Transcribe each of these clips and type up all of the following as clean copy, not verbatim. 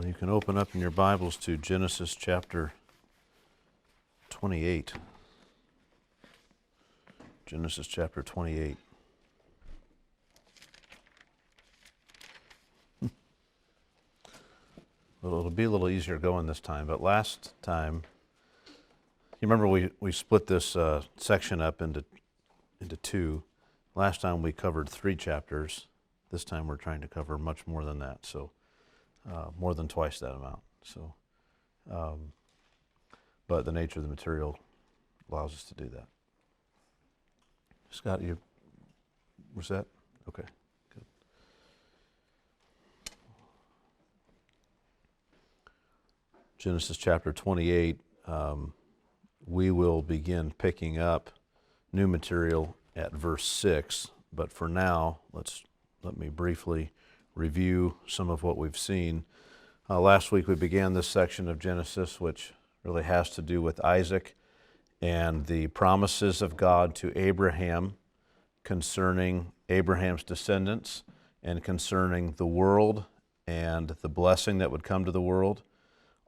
Well, you can open up in your Bibles to Genesis chapter 28. Genesis chapter 28. Well, it'll be a little easier going this time, but last time, you remember we split this section up into two. Last time we covered 3 chapters. This time we're trying to cover much more than that, so more than twice that amount. So, but the nature of the material allows us to do that. Scott, you was that? Okay, good. Genesis chapter 28, we will begin picking up new material at verse 6, but for now, let me briefly review some of what we've seen. Last week we began this section of Genesis, which really has to do with Isaac and the promises of God to Abraham concerning Abraham's descendants and concerning the world and the blessing that would come to the world.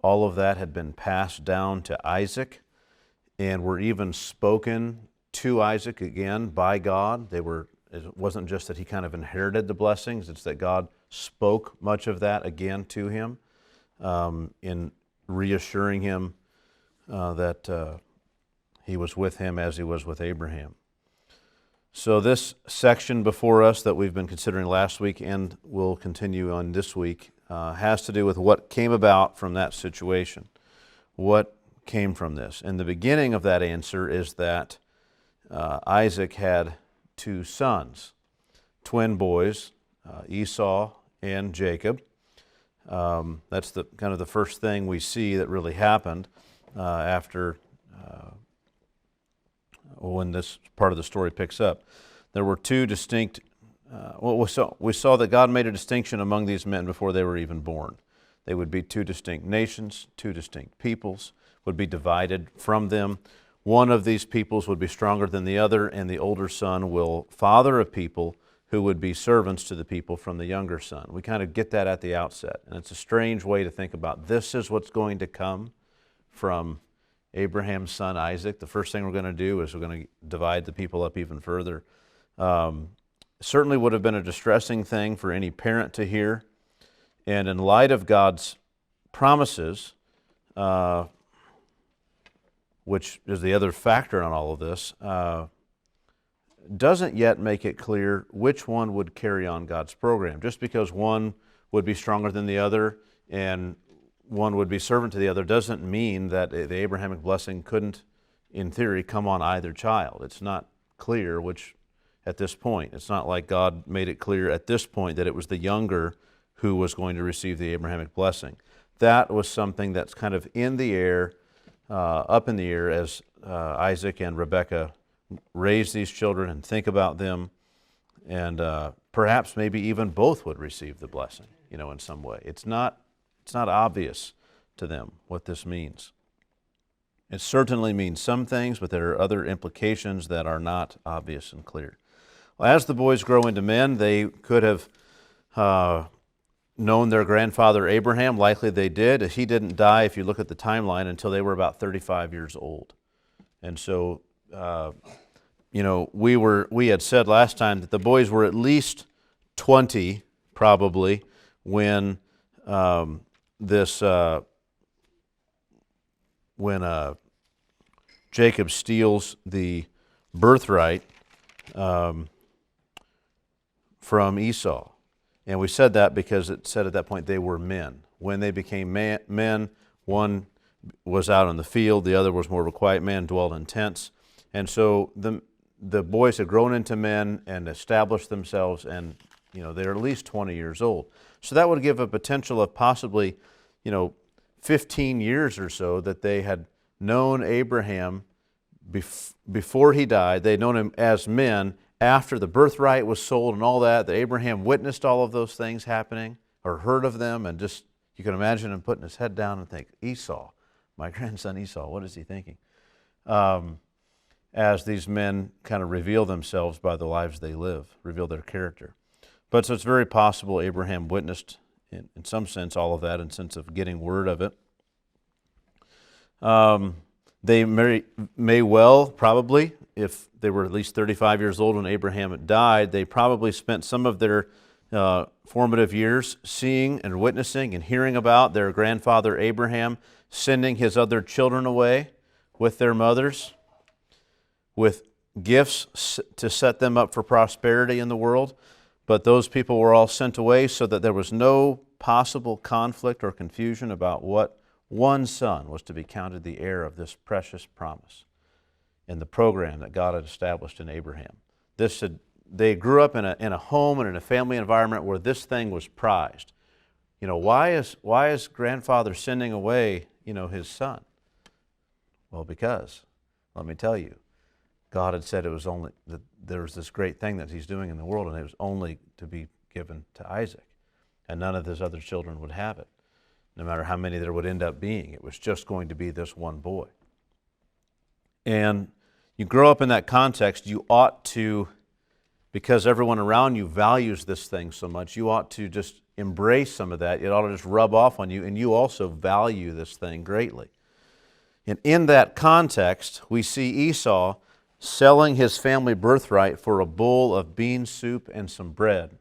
All of that had been passed down to Isaac and were even spoken to Isaac again by God. It wasn't just that he kind of inherited the blessings, it's that God spoke much of that again to him in reassuring him that he was with him as he was with Abraham. So this section before us that we've been considering last week and will continue on this week has to do with what came about from that situation. What came from this? And the beginning of that answer is that Isaac had 2 sons, twin boys, Esau and Jacob. That's the kind of the first thing we see that really happened after when this part of the story picks up. There were 2 distinct, we saw that God made a distinction among these men before they were even born. They would be 2 distinct nations, 2 distinct peoples, would be divided from them. One of these peoples would be stronger than the other, and the older son will father a people who would be servants to the people from the younger son. We kind of get that at the outset, and it's a strange way to think about this is what's going to come from Abraham's son Isaac. The first thing we're going to do is we're going to divide the people up even further. Certainly would have been a distressing thing for any parent to hear, and in light of God's promises, which is the other factor on all of this, doesn't yet make it clear which one would carry on God's program. Just because one would be stronger than the other and one would be servant to the other doesn't mean that the Abrahamic blessing couldn't, in theory, come on either child. It's not clear which at this point. It's not like God made it clear at this point that it was the younger who was going to receive the Abrahamic blessing. That was something that's kind of in the air, up in the air as Isaac and Rebekah raise these children and think about them, and perhaps maybe even both would receive the blessing, in some way. It's not obvious to them what this means. It certainly means some things, but there are other implications that are not obvious and clear. Well, as the boys grow into men, they could have known their grandfather Abraham. Likely they did. He didn't die, if you look at the timeline, until they were about 35 years old. And so, we had said last time that the boys were at least 20, probably, when Jacob steals the birthright from Esau. And we said that because it said at that point they were men. When they became men, one was out in the field, the other was more of a quiet man, dwelt in tents. And so the boys had grown into men and established themselves, and they're at least 20 years old. So that would give a potential of possibly 15 years or so that they had known Abraham before he died. They'd known him as men after the birthright was sold and all that Abraham witnessed all of those things happening or heard of them, and just, you can imagine him putting his head down and think, Esau, my grandson Esau, what is he thinking? As these men kind of reveal themselves by the lives they live, reveal their character. But so it's very possible Abraham witnessed in some sense, all of that, in sense of getting word of it. They may well, probably, if they were at least 35 years old when Abraham had died, they probably spent some of their formative years seeing and witnessing and hearing about their grandfather Abraham sending his other children away with their mothers, with gifts to set them up for prosperity in the world. But those people were all sent away so that there was no possible conflict or confusion about what one son was to be counted the heir of this precious promise in the program that God had established in Abraham. They grew up in a home and in a family environment where this thing was prized. You know, why is grandfather sending away, his son? Well, because, let me tell you, God had said it was only that there was this great thing that he's doing in the world, and it was only to be given to Isaac, and none of his other children would have it, no matter how many there would end up being. It was just going to be this one boy. And you grow up in that context, you ought to, because everyone around you values this thing so much, you ought to just embrace some of that. It ought to just rub off on you, and you also value this thing greatly. And in that context, we see Esau selling his family birthright for a bowl of bean soup and some bread.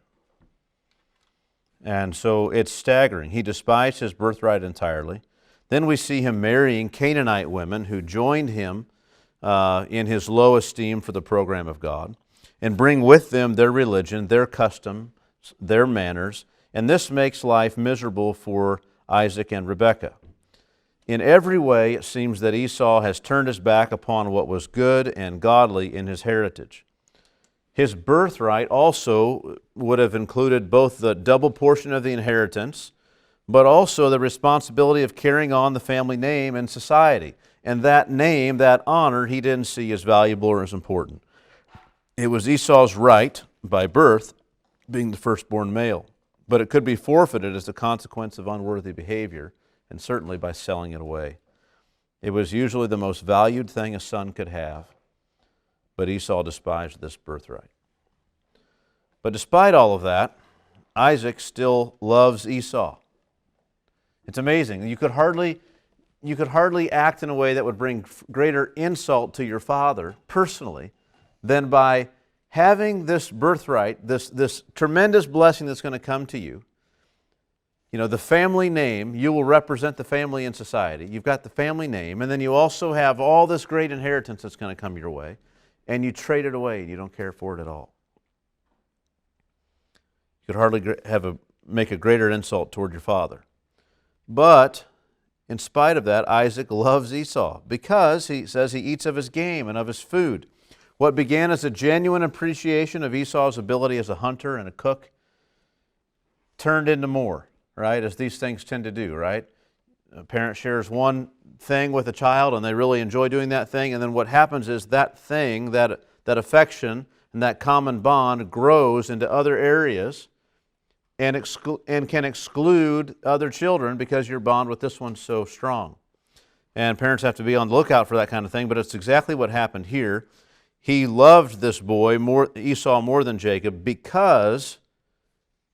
And so it's staggering. He despised his birthright entirely. Then we see him marrying Canaanite women who joined him in his low esteem for the program of God, and bring with them their religion, their customs, their manners, and this makes life miserable for Isaac and Rebekah. In every way, it seems that Esau has turned his back upon what was good and godly in his heritage. His birthright also would have included both the double portion of the inheritance, but also the responsibility of carrying on the family name in society. And that name, that honor, he didn't see as valuable or as important. It was Esau's right, by birth, being the firstborn male, but it could be forfeited as a consequence of unworthy behavior, and certainly by selling it away. It was usually the most valued thing a son could have, but Esau despised this birthright. But despite all of that, Isaac still loves Esau. It's amazing. You could hardly act in a way that would bring greater insult to your father personally than by having this birthright, this tremendous blessing that's going to come to you. The family name, you will represent the family in society. You've got the family name, and then you also have all this great inheritance that's going to come your way, and you trade it away, and you don't care for it at all. You could hardly make a greater insult toward your father. But in spite of that, Isaac loves Esau because he says he eats of his game and of his food. What began as a genuine appreciation of Esau's ability as a hunter and a cook turned into more. Right, as these things tend to do, right? A parent shares one thing with a child and they really enjoy doing that thing, and then what happens is that thing, that affection and that common bond grows into other areas and can exclude other children because your bond with this one's so strong. And parents have to be on the lookout for that kind of thing, but it's exactly what happened here. He loved this boy, Esau, more than Jacob because,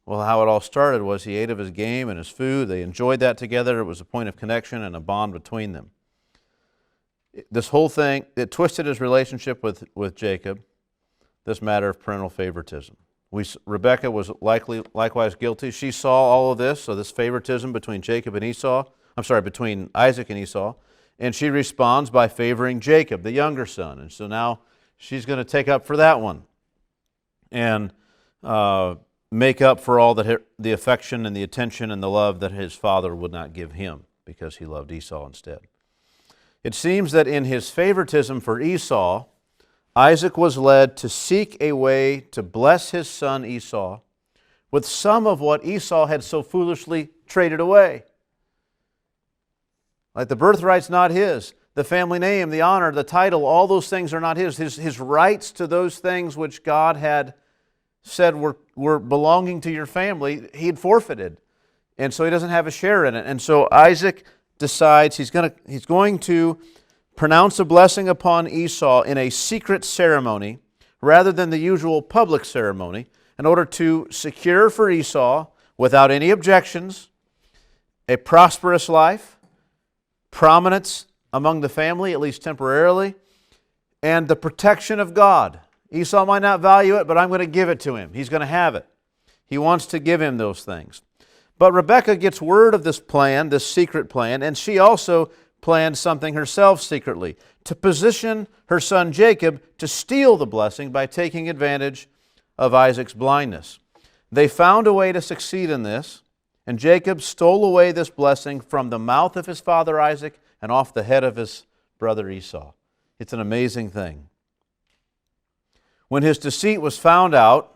well, how it all started was he ate of his game and his food. They enjoyed that together. It was a point of connection and a bond between them. This whole thing, it twisted his relationship with Jacob, this matter of parental favoritism. Rebekah was likewise guilty. She saw all of this, so this favoritism between between Isaac and Esau, and she responds by favoring Jacob, the younger son. And so now she's going to take up for that one and make up for all the affection and the attention and the love that his father would not give him because he loved Esau instead. It seems that in his favoritism for Esau, Isaac was led to seek a way to bless his son Esau with some of what Esau had so foolishly traded away. Like the birthright's not his. The family name, the honor, the title, all those things are not his. His rights to those things which God had said were belonging to your family, he'd forfeited. And so he doesn't have a share in it. And so Isaac decides he's going to pronounce a blessing upon Esau in a secret ceremony rather than the usual public ceremony in order to secure for Esau without any objections, a prosperous life, prominence among the family, at least temporarily, and the protection of God. Esau might not value it, but I'm going to give it to him. He's going to have it. He wants to give him those things. But Rebekah gets word of this plan, this secret plan, and she also planned something herself secretly, to position her son Jacob to steal the blessing by taking advantage of Isaac's blindness. They found a way to succeed in this, and Jacob stole away this blessing from the mouth of his father Isaac and off the head of his brother Esau. It's an amazing thing. When his deceit was found out,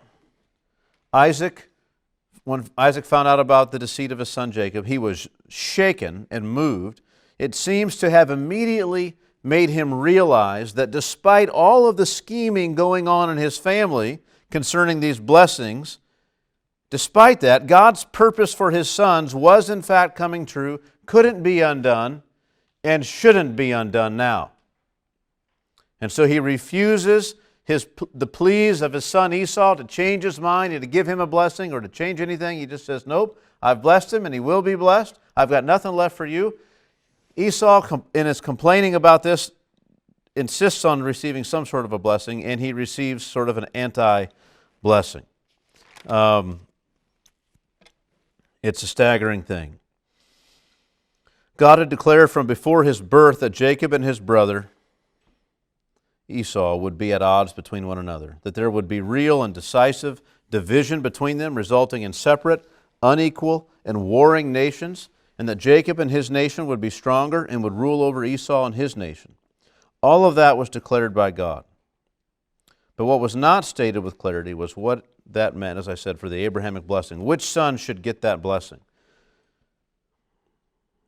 when Isaac found out about the deceit of his son Jacob, he was shaken and moved. It seems to have immediately made him realize that despite all of the scheming going on in his family concerning these blessings, despite that, God's purpose for his sons was in fact coming true, couldn't be undone, and shouldn't be undone now. And so he refuses the pleas of his son Esau to change his mind and to give him a blessing or to change anything. He just says, nope, I've blessed him and he will be blessed. I've got nothing left for you. Esau, in his complaining about this, insists on receiving some sort of a blessing, and he receives sort of an anti-blessing. It's a staggering thing. God had declared from before his birth that Jacob and his brother Esau would be at odds between one another, that there would be real and decisive division between them, resulting in separate, unequal, and warring nations, and that Jacob and his nation would be stronger and would rule over Esau and his nation. All of that was declared by God. But what was not stated with clarity was what that meant, as I said, for the Abrahamic blessing. Which son should get that blessing?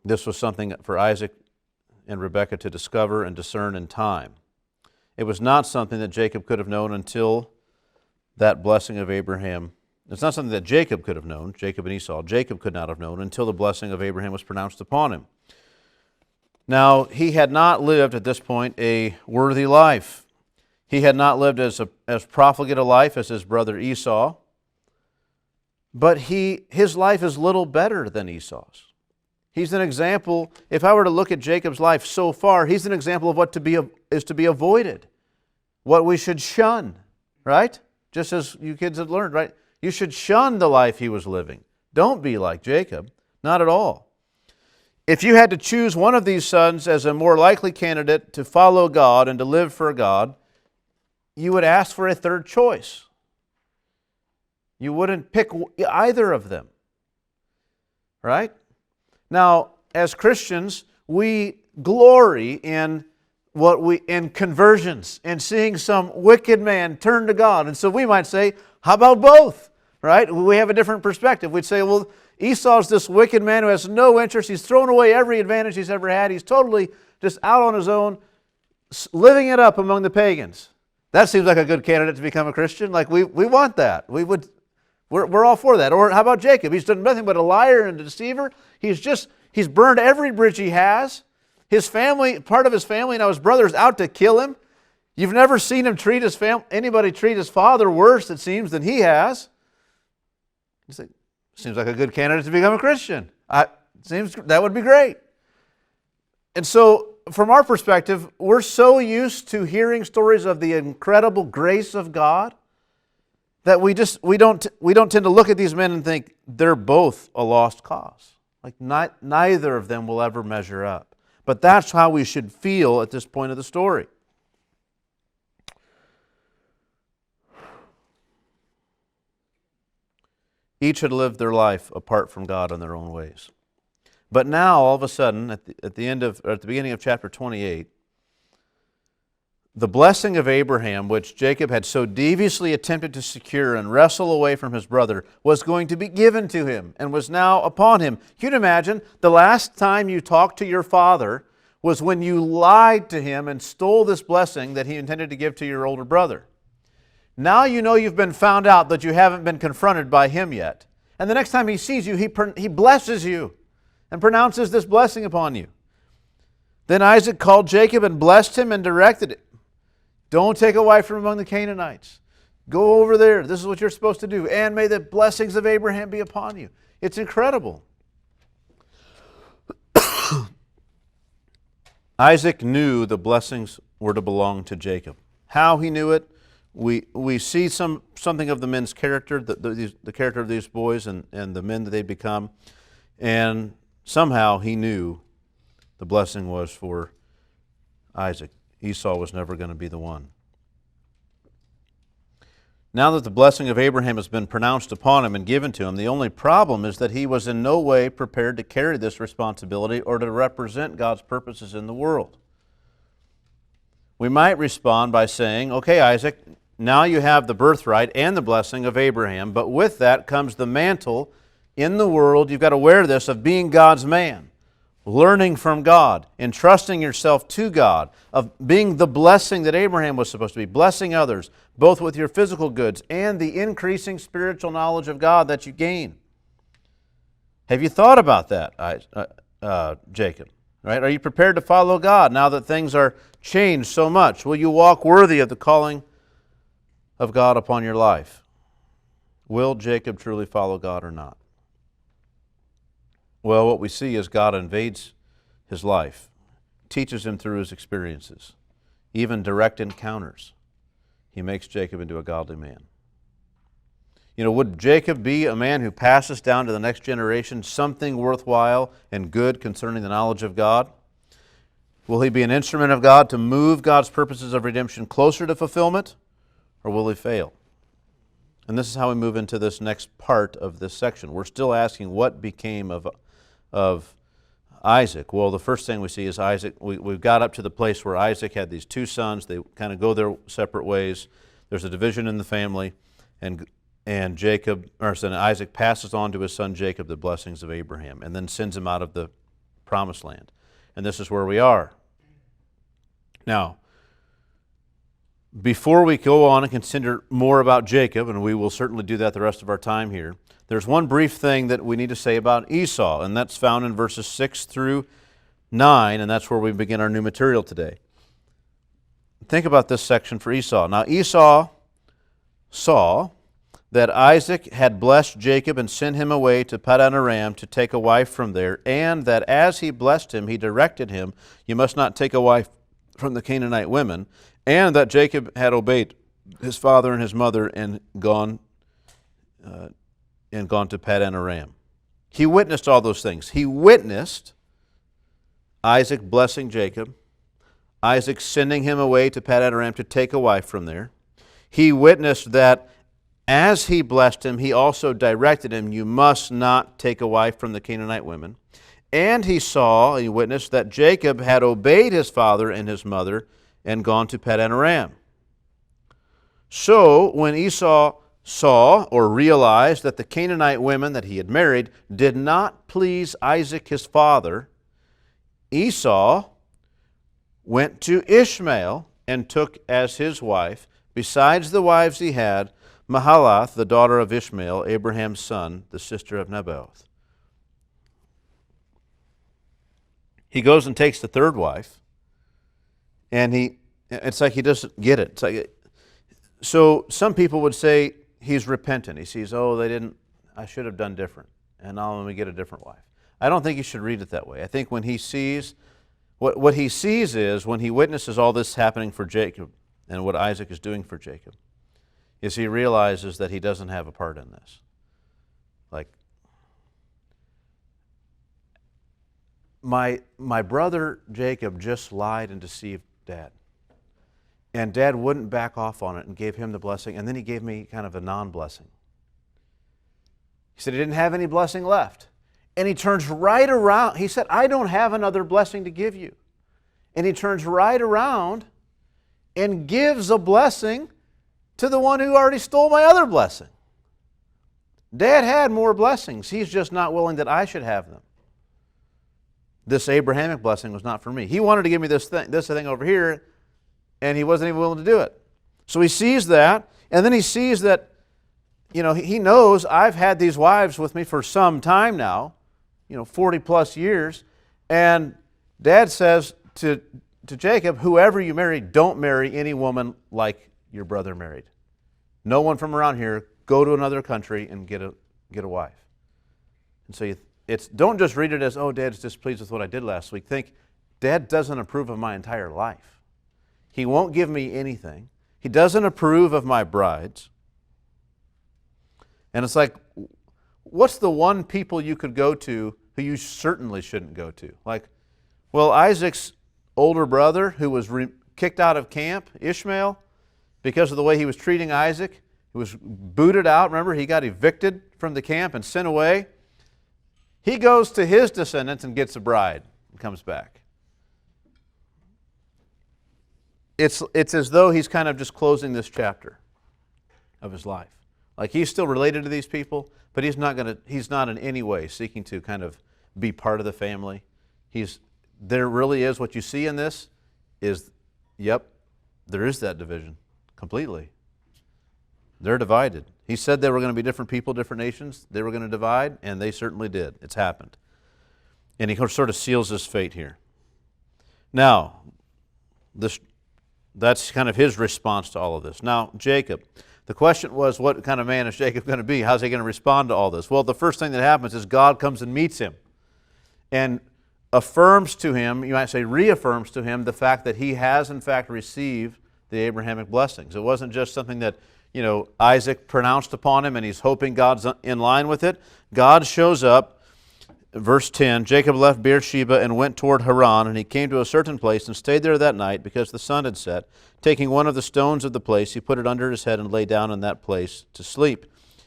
This was something for Isaac and Rebekah to discover and discern in time. It was not something that Jacob could have known until that blessing of Abraham. It's not something that Jacob could have known, Jacob and Esau. Jacob could not have known until the blessing of Abraham was pronounced upon him. Now, he had not lived at this point a worthy life. He had not lived as profligate a life as his brother Esau, but his life is little better than Esau's. He's an example, if I were to look at Jacob's life so far, he's an example of what is to be avoided, what we should shun, right? Just as you kids have learned, right? You should shun the life he was living. Don't be like Jacob, not at all. If you had to choose one of these sons as a more likely candidate to follow God and to live for God, you would ask for a third choice. You wouldn't pick either of them, right? Now, as Christians, we glory in conversions and seeing some wicked man turn to God. And so we might say, how about both? Right? We have a different perspective. We'd say, well, Esau's this wicked man who has no interest. He's thrown away every advantage he's ever had. He's totally just out on his own, living it up among the pagans. That seems like a good candidate to become a Christian. Like we want that. We're all for that. Or how about Jacob? He's done nothing but a liar and a deceiver. He's burned every bridge he has. His family, part of his family, now his brother's out to kill him. You've never seen him anybody treat his father worse, it seems, than he has. Seems like a good candidate to become a Christian. Seems that would be great. And so, from our perspective, we're so used to hearing stories of the incredible grace of God that we don't tend to look at these men and think they're both a lost cause. Like neither of them will ever measure up. But that's how we should feel at this point of the story. Each had lived their life apart from God in their own ways. But now, all of a sudden, at the beginning of chapter 28, the blessing of Abraham, which Jacob had so deviously attempted to secure and wrestle away from his brother, was going to be given to him and was now upon him. You can imagine the last time you talked to your father was when you lied to him and stole this blessing that he intended to give to your older brother. Now you know you've been found out, that you haven't been confronted by him yet. And the next time he sees you, he blesses you and pronounces this blessing upon you. Then Isaac called Jacob and blessed him and directed him. Don't take a wife from among the Canaanites. Go over there. This is what you're supposed to do. And may the blessings of Abraham be upon you. It's incredible. Isaac knew the blessings were to belong to Jacob. How he knew it, we see something of the men's character, the character of these boys and the men that they become. And somehow he knew the blessing was for Isaac. Esau was never going to be the one. Now that the blessing of Abraham has been pronounced upon him and given to him, the only problem is that he was in no way prepared to carry this responsibility or to represent God's purposes in the world. We might respond by saying, okay, Isaac, now you have the birthright and the blessing of Abraham, but with that comes the mantle in the world. You've got to wear this of being God's man, learning from God, entrusting yourself to God, of being the blessing that Abraham was supposed to be, blessing others, both with your physical goods and the increasing spiritual knowledge of God that you gain. Have you thought about that, Jacob? Right? Are you prepared to follow God now that things are changed so much? Will you walk worthy of the calling of God upon your life? Will Jacob truly follow God or not? Well, what we see is God invades his life, teaches him through his experiences, even direct encounters. He makes Jacob into a godly man. You know, would Jacob be a man who passes down to the next generation something worthwhile and good concerning the knowledge of God? Will he be an instrument of God to move God's purposes of redemption closer to fulfillment, or will he fail? And this is how we move into this next part of this section. We're still asking what became of Isaac. Well, the first thing we see is Isaac. We've got up to the place where Isaac had these two sons. They kind of go their separate ways. There's a division in the family, and Isaac passes on to his son Jacob the blessings of Abraham, and then sends him out of the promised land. And this is where we are. Now, before we go on and consider more about Jacob, and we will certainly do that the rest of our time here, there's one brief thing that we need to say about Esau, and that's found in verses 6 through 9, and that's where we begin our new material today. Think about this section for Esau. Now Esau saw that Isaac had blessed Jacob and sent him away to Paddan Aram to take a wife from there, and that as he blessed him, he directed him, you must not take a wife from the Canaanite women, and that Jacob had obeyed his father and his mother and gone to Paddan Aram. He witnessed all those things. He witnessed Isaac blessing Jacob, Isaac sending him away to Paddan Aram to take a wife from there. He witnessed that as he blessed him, he also directed him, you must not take a wife from the Canaanite women. And he witnessed that Jacob had obeyed his father and his mother and gone to Paddan Aram. So when Esau saw or realized that the Canaanite women that he had married did not please Isaac his father, Esau went to Ishmael and took as his wife, besides the wives he had, Mahalath, the daughter of Ishmael, Abraham's son, the sister of Nebaioth. He goes and takes the third wife, and it's like he doesn't get it. So some people would say he's repentant. He sees, I should have done different, and now let me get a different wife. I don't think you should read it that way. I think when he sees, what he sees is, when he witnesses all this happening for Jacob and what Isaac is doing for Jacob, is he realizes that he doesn't have a part in this. Like, my brother Jacob just lied and deceived Dad. And Dad wouldn't back off on it and gave him the blessing, and then he gave me kind of a non-blessing. He said he didn't have any blessing left. And he turns right around. He said, I don't have another blessing to give you. And he turns right around and gives a blessing to the one who already stole my other blessing. Dad had more blessings. He's just not willing that I should have them. This Abrahamic blessing was not for me. He wanted to give me this thing over here, and he wasn't even willing to do it. So he sees that, and then he sees that, he knows I've had these wives with me for some time now, 40 plus years, and Dad says to Jacob, whoever you marry, don't marry any woman like your brother married. No one from around here, go to another country and get a wife. And so don't just read it as, oh, Dad's displeased with what I did last week. Think, Dad doesn't approve of my entire life. He won't give me anything. He doesn't approve of my brides. And it's like, what's the one people you could go to who you certainly shouldn't go to? Like, well, Isaac's older brother who was kicked out of camp, Ishmael, because of the way he was treating Isaac, he was booted out. Remember, he got evicted from the camp and sent away. He goes to his descendants and gets a bride and comes back. It's as though he's kind of just closing this chapter of his life. Like, he's still related to these people, but he's not in any way seeking to kind of be part of the family. There really is, what you see in this is, yep, there is that division completely. They're divided. He said they were going to be different people, different nations. They were going to divide, and they certainly did. It's happened. And he sort of seals his fate here. Now, that's kind of his response to all of this. Now, Jacob. The question was, what kind of man is Jacob going to be? How's he going to respond to all this? Well, the first thing that happens is God comes and meets him and affirms to him, you might say reaffirms to him, the fact that he has in fact received the Abrahamic blessings. It wasn't just something that, Isaac pronounced upon him and he's hoping God's in line with it. God shows up. Verse 10, Jacob left Beersheba and went toward Haran, and he came to a certain place and stayed there that night because the sun had set. Taking one of the stones of the place, he put it under his head and lay down in that place to sleep.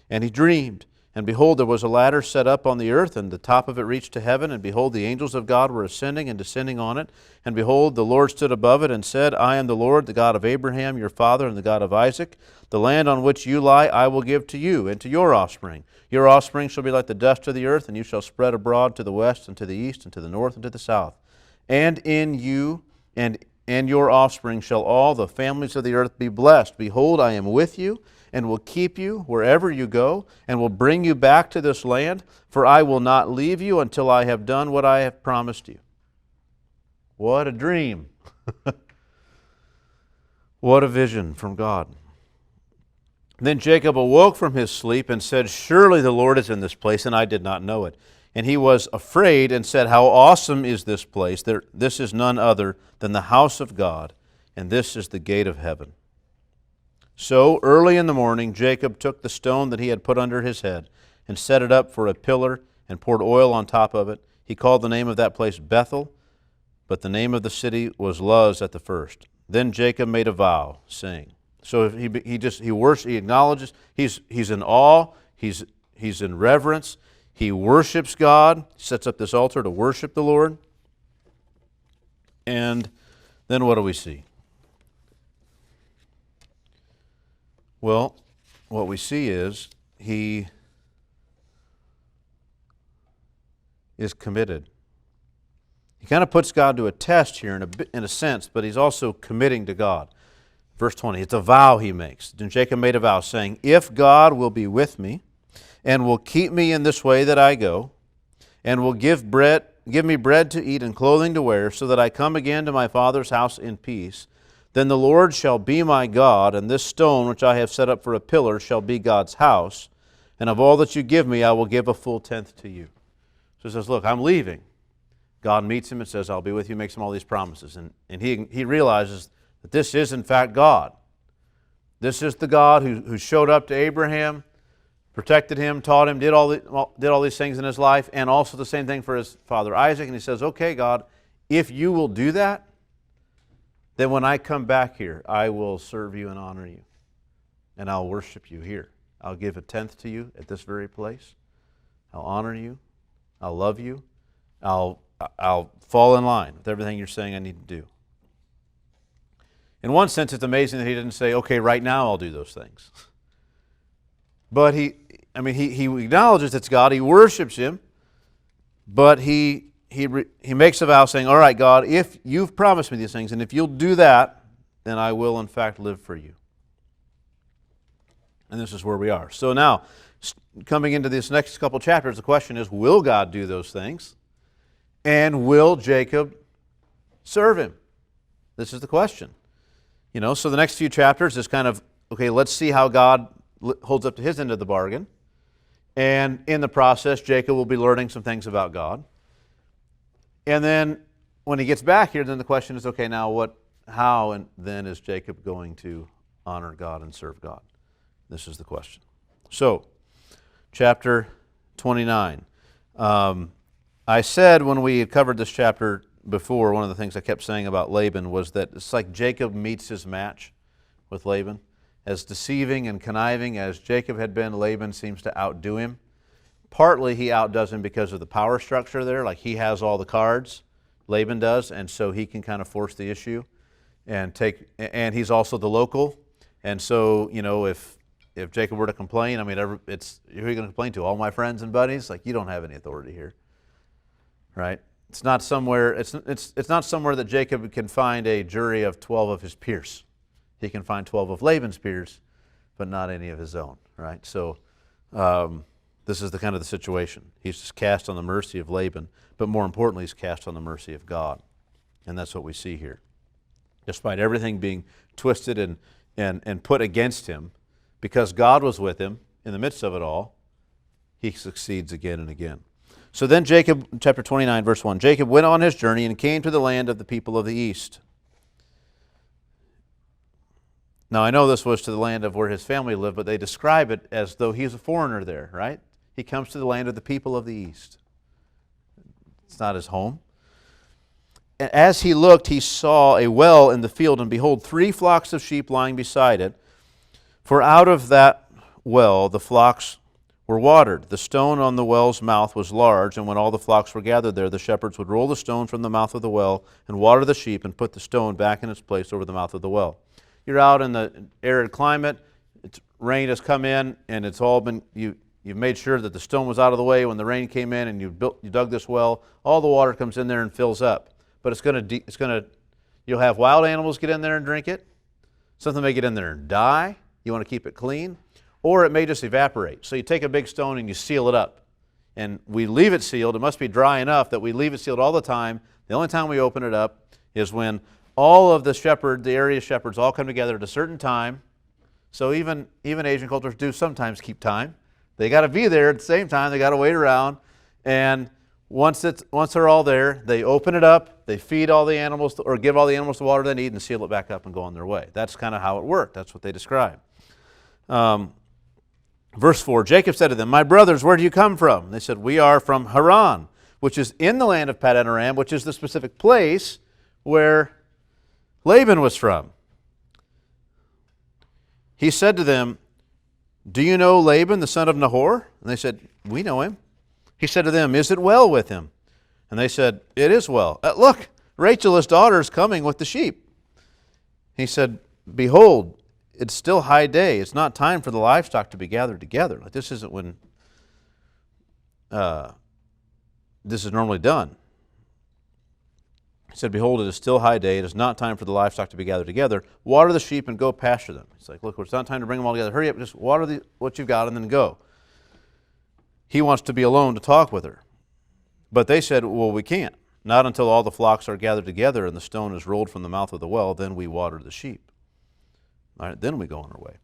And he dreamed, and behold, there was a ladder set up on the earth, and the top of it reached to heaven, and behold, the angels of God were ascending and descending on it. And behold, the Lord stood above it and said, I am the Lord, the God of Abraham, your father, and the God of Isaac. The land on which you lie I will give to you and to your offspring. Your offspring shall be like the dust of the earth, and you shall spread abroad to the west and to the east and to the north and to the south. And in you and your offspring shall all the families of the earth be blessed. Behold, I am with you, and will keep you wherever you go, and will bring you back to this land, for I will not leave you until I have done what I have promised you. What a dream. What a vision from God. Then Jacob awoke from his sleep and said, Surely the Lord is in this place, and I did not know it. And he was afraid and said, How awesome is this place! This is none other than the house of God, and this is the gate of heaven. So early in the morning Jacob took the stone that he had put under his head and set it up for a pillar and poured oil on top of it. He called the name of that place Bethel, but the name of the city was Luz at the first. Then Jacob made a vow, saying, so he acknowledges, he's in awe, he's in reverence, he worships God, sets up this altar to worship the Lord. And then what do we see? Well, what we see is he is committed. He kind of puts God to a test here in a sense, but he's also committing to God. Verse 20, it's a vow he makes. Then Jacob made a vow, saying, If God will be with me, and will keep me in this way that I go, and will give me bread to eat and clothing to wear, so that I come again to my father's house in peace, then the Lord shall be my God, and this stone which I have set up for a pillar shall be God's house, and of all that you give me I will give a full tenth to you. So he says, look, I'm leaving. God meets him and says, I'll be with you, makes him all these promises. And he realizes that this is in fact God. This is the God who showed up to Abraham, protected him, taught him, did all these things in his life, and also the same thing for his father Isaac. And he says, okay, God, if you will do that, then when I come back here, I will serve you and honor you, and I'll worship you here. I'll give a tenth to you at this very place. I'll honor you. I'll love you. I'll fall in line with everything you're saying I need to do. In one sense, it's amazing that he didn't say, okay, right now I'll do those things. But he acknowledges it's God, he worships him, but he makes a vow saying, all right, God, if you've promised me these things, and if you'll do that, then I will in fact live for you. And this is where we are. So now, coming into this next couple chapters, the question is, will God do those things? And will Jacob serve him? This is the question. So the next few chapters is kind of, okay, let's see how God holds up to his end of the bargain. And in the process, Jacob will be learning some things about God. And then when he gets back here, then the question is, okay, now how and then is Jacob going to honor God and serve God? This is the question. So, chapter 29. I said when we had covered this chapter before, one of the things I kept saying about Laban was that it's like Jacob meets his match with Laban. As deceiving and conniving as Jacob had been, Laban seems to outdo him. Partly he outdoes him because of the power structure there, like he has all the cards, Laban does, and so he can kind of force the issue and he's also the local. And so, if Jacob were to complain, I mean, who are you going to complain to? All my friends and buddies? Like, you don't have any authority here, right? It's not somewhere. It's not somewhere that Jacob can find a jury of 12 of his peers. He can find 12 of Laban's peers, but not any of his own, right? So this is the kind of the situation. He's just cast on the mercy of Laban, but more importantly, he's cast on the mercy of God, and that's what we see here. Despite everything being twisted and put against him, because God was with him in the midst of it all, he succeeds again and again. So then Jacob, chapter 29, verse 1, Jacob went on his journey and came to the land of the people of the east. Now, I know this was to the land of where his family lived, but they describe it as though he's a foreigner there, right? He comes to the land of the people of the east. It's not his home. And as he looked, he saw a well in the field, and behold, 3 flocks of sheep lying beside it. For out of that well the flocks were watered. The stone on the well's mouth was large, and when all the flocks were gathered there, the shepherds would roll the stone from the mouth of the well and water the sheep and put the stone back in its place over the mouth of the well. You're out in the arid climate, rain has come in, and it's all been, you've made sure that the stone was out of the way when the rain came in, and you dug this well. All the water comes in there and fills up. But you'll have wild animals get in there and drink it. Something may get in there and die. You want to keep it clean. Or it may just evaporate. So you take a big stone and you seal it up. And we leave it sealed. It must be dry enough that we leave it sealed all the time. The only time we open it up is when all of the area shepherds all come together at a certain time. So even Asian cultures do sometimes keep time. They got to be there at the same time. They got to wait around. And once they're all there, they open it up, they feed all the animals, or give all the animals the water they need, and seal it back up and go on their way. That's kind of how it worked. That's what they describe. Verse 4, Jacob said to them, "My brothers, where do you come from?" And they said, "We are from Haran, which is in the land of Paddan Aram, which is the specific place where Laban was from." He said to them, "Do you know Laban, the son of Nahor?" And they said, "We know him." He said to them, "Is it well with him?" And they said, "It is well. Look, Rachel, his daughter, is coming with the sheep." He said, "Behold, it's still high day. It's not time for the livestock to be gathered together." Like, this isn't when this is normally done. He said, "Behold, it is still high day. It is not time for the livestock to be gathered together. Water the sheep and go pasture them." He's like, "Look, it's not time to bring them all together. Hurry up, just water what you've got and then go." He wants to be alone to talk with her. But they said, "Well, we can't. Not until all the flocks are gathered together and the stone is rolled from the mouth of the well, then we water the sheep. All right, then we go on our way."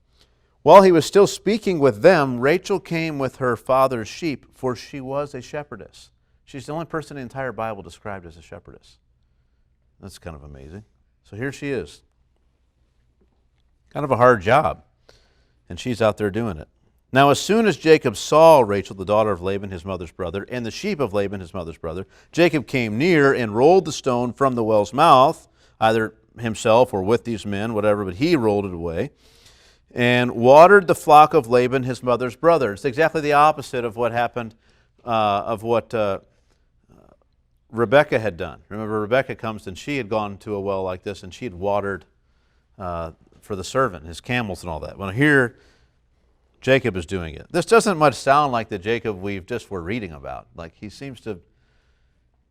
While he was still speaking with them, Rachel came with her father's sheep, for she was a shepherdess. She's the only person in the entire Bible described as a shepherdess. That's kind of amazing. So here she is. Kind of a hard job. And she's out there doing it. Now, as soon as Jacob saw Rachel, the daughter of Laban, his mother's brother, and the sheep of Laban, his mother's brother, Jacob came near and rolled the stone from the well's mouth, either himself or with these men, whatever, but he rolled it away, and watered the flock of Laban, his mother's brother. It's exactly the opposite of what happened, of what Rebekah had done. Remember, Rebekah comes and she had gone to a well like this, and she had watered for the servant, his camels and all that. Well, here, Jacob is doing it. This doesn't much sound like the Jacob we're reading about. Like, he seems to,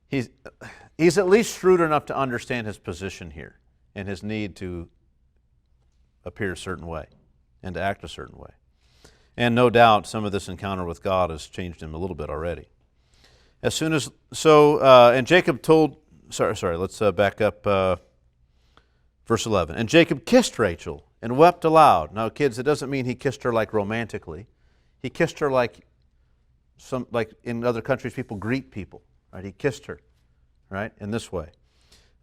he's at least shrewd enough to understand his position here and his need to appear a certain way and to act a certain way. And no doubt some of this encounter with God has changed him a little bit already. As soon as, and Jacob told, let's back up verse 11. And Jacob kissed Rachel and wept aloud. Now, kids, it doesn't mean he kissed her like romantically. He kissed her like like in other countries, people greet people, right? He kissed her, right, in this way,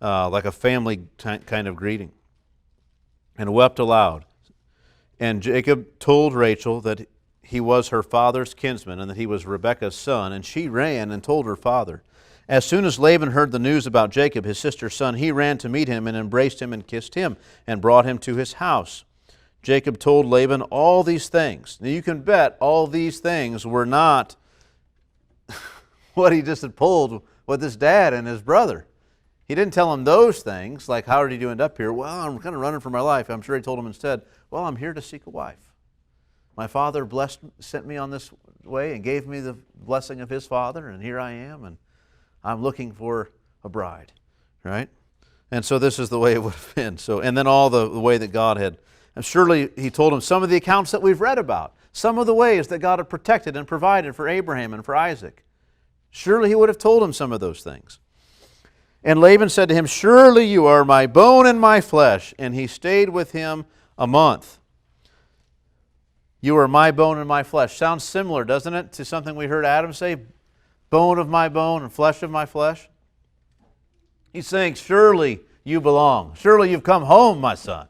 like a family kind of greeting, and wept aloud. And Jacob told Rachel that he was her father's kinsman and that he was Rebekah's son, and she ran and told her father. As soon as Laban heard the news about Jacob, his sister's son, he ran to meet him and embraced him and kissed him and brought him to his house. Jacob told Laban all these things. Now you can bet all these things were not what he just had pulled with his dad and his brother. He didn't tell him those things, like, how did you end up here? Well, I'm kind of running for my life. I'm sure he told him instead, well, I'm here to seek a wife. My father sent me on this way and gave me the blessing of his father, and here I am, and I'm looking for a bride, right? And so this is the way it would have been. So, and then all the way that God had, and surely he told him some of the accounts that we've read about, some of the ways that God had protected and provided for Abraham and for Isaac. Surely he would have told him some of those things. And Laban said to him, surely you are my bone and my flesh. And he stayed with him a month. You are my bone and my flesh. Sounds similar, doesn't it, to something we heard Adam say? Bone of my bone and flesh of my flesh. He's saying, surely you belong. Surely you've come home, my son.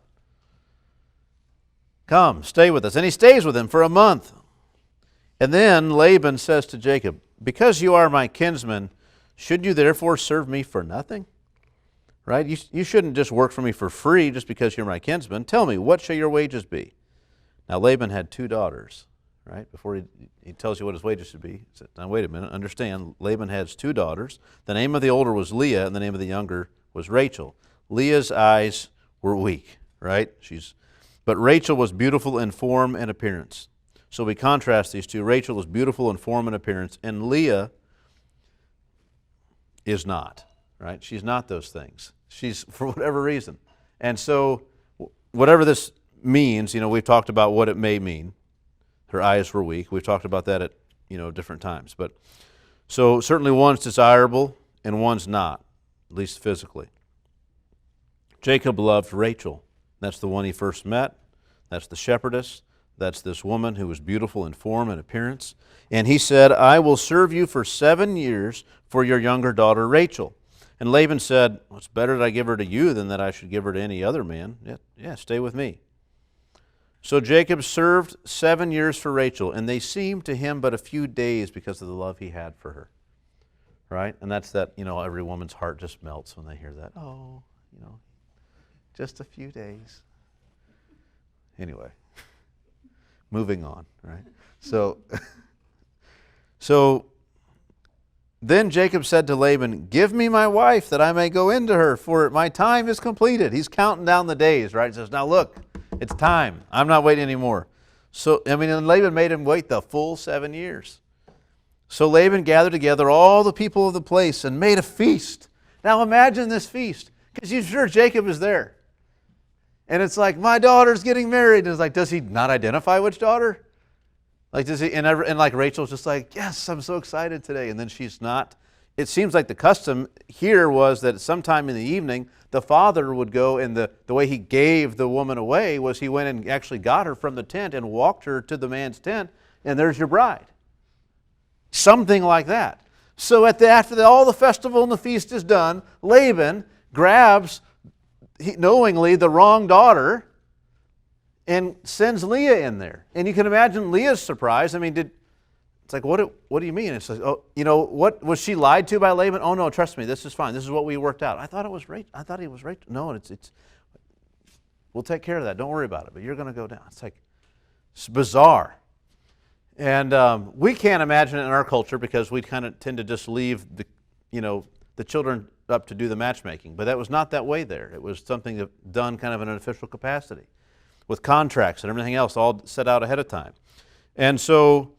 Come, stay with us. And he stays with him for a month. And then Laban says to Jacob, because you are my kinsman, should you therefore serve me for nothing? Right? You shouldn't just work for me for free just because you're my kinsman. Tell me, what shall your wages be? Now Laban had 2 daughters, right? Before he tells you what his wages should be, he said, now wait a minute, understand, Laban has 2 daughters. The name of the older was Leah, and the name of the younger was Rachel. Leah's eyes were weak, right? But Rachel was beautiful in form and appearance. So we contrast these two. Rachel was beautiful in form and appearance, and Leah is not, right? She's not those things. She's, for whatever reason. And so whatever this means, we've talked about what it may mean. Her eyes were weak. We've talked about that at, different times. But so certainly one's desirable and one's not, at least physically. Jacob loved Rachel. That's the one he first met. That's the shepherdess. That's this woman who was beautiful in form and appearance. And he said, I will serve you for 7 years for your younger daughter Rachel. And Laban said, well, it's better that I give her to you than that I should give her to any other man. Yeah, stay with me. So Jacob served 7 years for Rachel, and they seemed to him but a few days because of the love he had for her. Right? And that's that, every woman's heart just melts when they hear that. Oh, just a few days. Anyway, moving on, right? So then Jacob said to Laban, give me my wife that I may go into her, for my time is completed. He's counting down the days, right? He says, now look, it's time. I'm not waiting anymore. And Laban made him wait the full 7 years. So Laban gathered together all the people of the place and made a feast. Now imagine this feast, because you're sure Jacob is there. And it's like, my daughter's getting married. And it's like, does he not identify which daughter? Like, does he? And like Rachel's just like, yes, I'm so excited today. And then she's not. It seems like the custom here was that sometime in the evening, the father would go, and the way he gave the woman away was he went and actually got her from the tent and walked her to the man's tent, and there's your bride. Something like that. So after all the festival and the feast is done, Laban grabs knowingly the wrong daughter and sends Leah in there. And you can imagine Leah's surprise. It's like, what do you mean? It's like, what was she lied to by Laban? Oh no, trust me, this is fine. This is what we worked out. I thought it was Rachel. I thought he was Rachel. No, it's we'll take care of that. Don't worry about it. But you're going to go down. It's bizarre. And we can't imagine it in our culture because we kind of tend to just leave the children up to do the matchmaking. But that was not that way there. It was something done kind of in an official capacity with contracts and everything else all set out ahead of time. And so,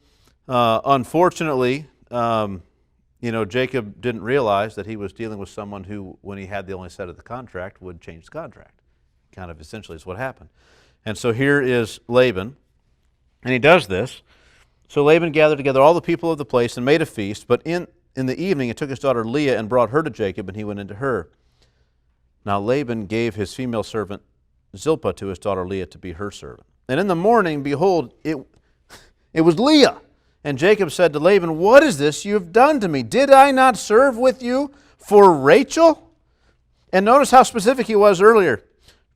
unfortunately, Jacob didn't realize that he was dealing with someone who, when he had the only set of the contract, would change the contract. Kind of essentially is what happened. And so here is Laban, and he does this. So Laban gathered together all the people of the place and made a feast, but in the evening he took his daughter Leah and brought her to Jacob, and he went into her. Now Laban gave his female servant Zilpah to his daughter Leah to be her servant. And in the morning, behold, it was Leah. And Jacob said to Laban, "What is this you have done to me? Did I not serve with you for Rachel?" And notice how specific he was earlier.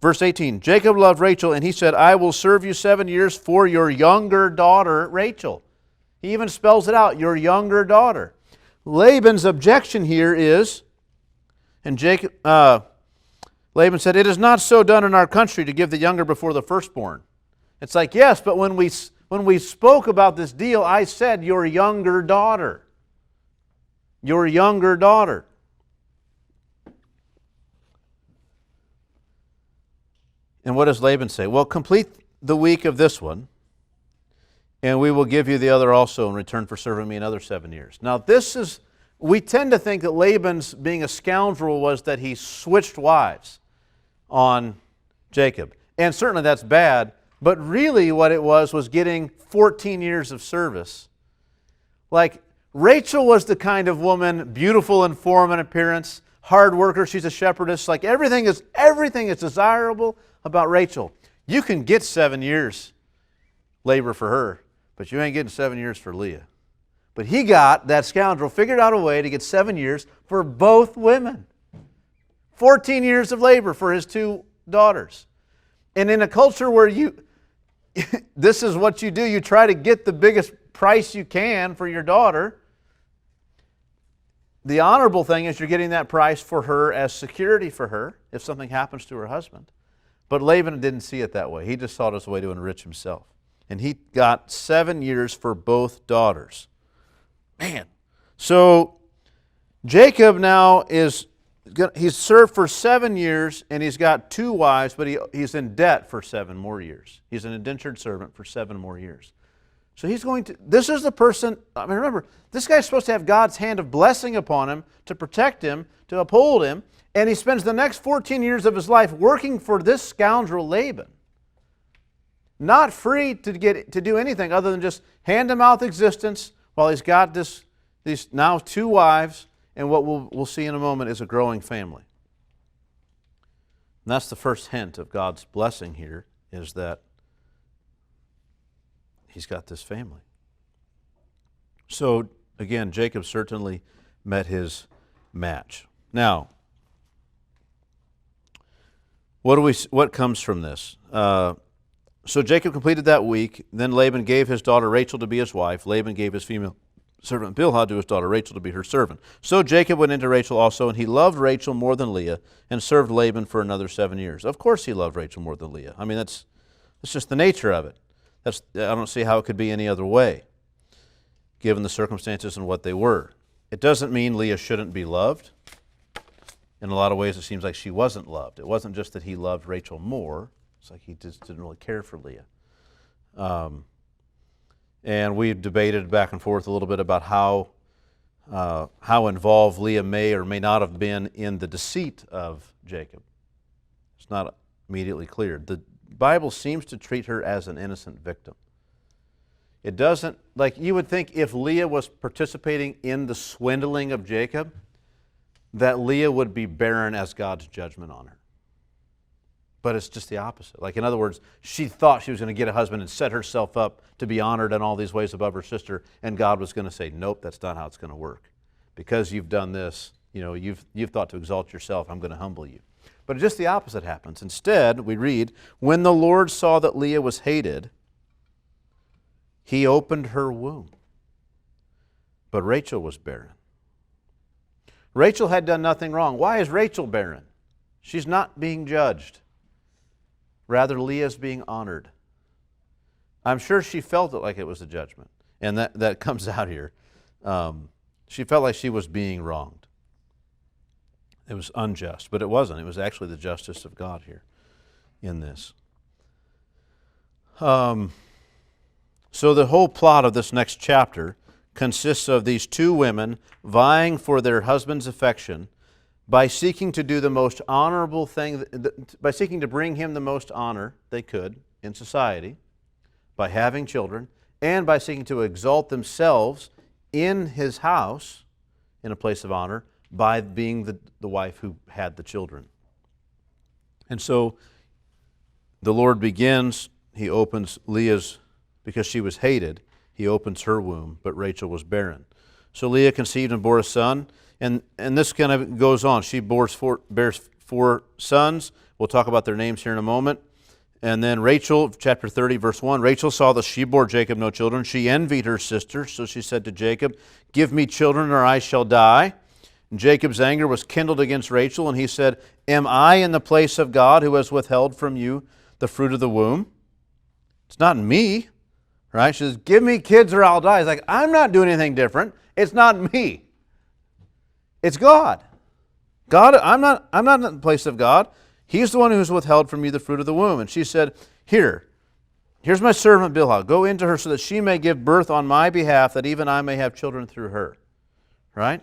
Verse 18, Jacob loved Rachel, and he said, "I will serve you 7 years for your younger daughter, Rachel." He even spells it out, your younger daughter. Laban's objection here is, and Laban said, "It is not so done in our country to give the younger before the firstborn." It's like, yes, but when we spoke about this deal, I said, your younger daughter. Your younger daughter. And what does Laban say? "Well, complete the week of this one, and we will give you the other also in return for serving me another 7 years." Now we tend to think that Laban's being a scoundrel was that he switched wives on Jacob. And certainly that's bad, but really what it was getting 14 years of service. Like, Rachel was the kind of woman, beautiful in form and appearance, hard worker, she's a shepherdess, like everything is desirable about Rachel. You can get 7 years labor for her, but you ain't getting 7 years for Leah. But that scoundrel, figured out a way to get 7 years for both women. 14 years of labor for his 2 daughters. And in a culture where this is what you do, you try to get the biggest price you can for your daughter. The honorable thing is you're getting that price for her as security for her if something happens to her husband. But Laban didn't see it that way. He just saw it as a way to enrich himself. And he got 7 years for both daughters. Man. So Jacob now he's served for 7 years and he's got 2 wives, but he's in debt for 7 more years. He's an indentured servant for 7 more years. So this is the person, remember, this guy's supposed to have God's hand of blessing upon him to protect him, to uphold him, and he spends the next 14 years of his life working for this scoundrel Laban. Not free to do anything other than just hand-to-mouth existence while he's got these now 2 wives, and what we'll see in a moment is a growing family. And that's the first hint of God's blessing here, is that he's got this family. So, again, Jacob certainly met his match. Now, what comes from this? So Jacob completed that week. Then Laban gave his daughter Rachel to be his wife. Laban gave his female servant Bilhah to his daughter Rachel to be her servant. So Jacob went into Rachel also, and he loved Rachel more than Leah, and served Laban for another 7 years. Of course he loved Rachel more than Leah. That's just the nature of it. I don't see how it could be any other way, given the circumstances and what they were. It doesn't mean Leah shouldn't be loved. In a lot of ways, it seems like she wasn't loved. It wasn't just that he loved Rachel more. It's like he just didn't really care for Leah. And we've debated back and forth a little bit about how involved Leah may or may not have been in the deceit of Jacob. It's not immediately clear. The Bible seems to treat her as an innocent victim. It doesn't, like you would think if Leah was participating in the swindling of Jacob, that Leah would be barren as God's judgment on her. But it's just the opposite. Like, in other words, she thought she was going to get a husband and set herself up to be honored in all these ways above her sister, and God was going to say, nope, that's not how it's going to work. Because you've done this, you've thought to exalt yourself, I'm going to humble you. But just the opposite happens. Instead, we read, when the Lord saw that Leah was hated, he opened her womb. But Rachel was barren. Rachel had done nothing wrong. Why is Rachel barren? She's not being judged. Rather, Leah's being honored. I'm sure she felt it like it was a judgment. And that comes out here. She felt like she was being wronged. It was unjust, but it wasn't. It was actually the justice of God here in this. So the whole plot of this next chapter consists of these 2 women vying for their husband's affection by seeking to do the most honorable thing, by seeking to bring him the most honor they could in society, by having children, and by seeking to exalt themselves in his house in a place of honor by being the wife who had the children. And so the Lord begins, he opens Leah's, because she was hated, he opens her womb, but Rachel was barren. So Leah conceived and bore a son, and this kind of goes on. She bears four sons. We'll talk about their names here in a moment. And then Rachel, chapter 30, verse 1, Rachel saw that she bore Jacob no children. She envied her sister, so she said to Jacob, "Give me children, or I shall die." And Jacob's anger was kindled against Rachel, and he said, "Am I in the place of God, who has withheld from you the fruit of the womb?" It's not me, right? She says, "Give me kids, or I'll die." He's like, "I'm not doing anything different. It's not me. It's God. God, I'm not in the place of God. He's the one who's withheld from you the fruit of the womb." And she said, Here's my servant Bilhah. Go into her so that she may give birth on my behalf, that even I may have children through her." Right?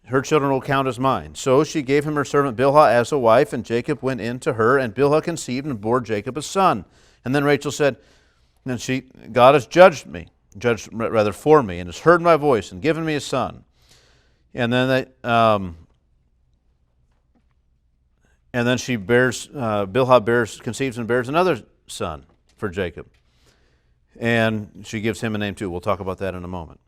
Her children will count as mine. So she gave him her servant Bilhah as a wife, and Jacob went in to her, and Bilhah conceived and bore Jacob a son. And then Rachel said, "God has judged for me, and has heard my voice, and given me a son." And then Bilhah conceives and bears another son for Jacob. And she gives him a name too. We'll talk about that in a moment.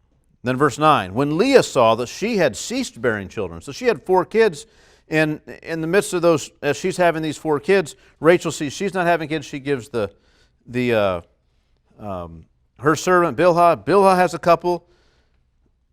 Then verse 9, when Leah saw that she had ceased bearing children, so she had 4 kids, and in the midst of those, as she's having these 4 kids, Rachel sees she's not having kids. She gives her servant Bilhah. Bilhah has a couple,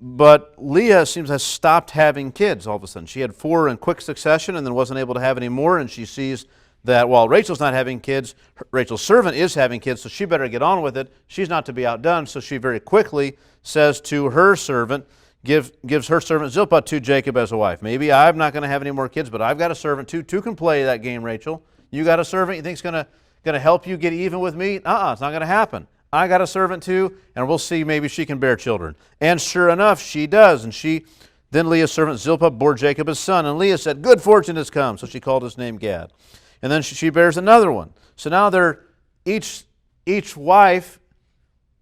but Leah seems to have stopped having kids all of a sudden. She had 4 in quick succession and then wasn't able to have any more, and she sees that while Rachel's not having kids, Rachel's servant is having kids, so she better get on with it. She's not to be outdone, so she very quickly says to her servant, gives her servant Zilpah to Jacob as a wife. "Maybe I'm not going to have any more kids, but I've got a servant too. Two can play that game, Rachel. You got a servant you think's going to help you get even with me? It's not going to happen. I got a servant too, and we'll see, maybe she can bear children." And sure enough, she does. And then Leah's servant Zilpah bore Jacob a son. And Leah said, "Good fortune has come." So she called his name Gad. And then she bears another one. So now each wife,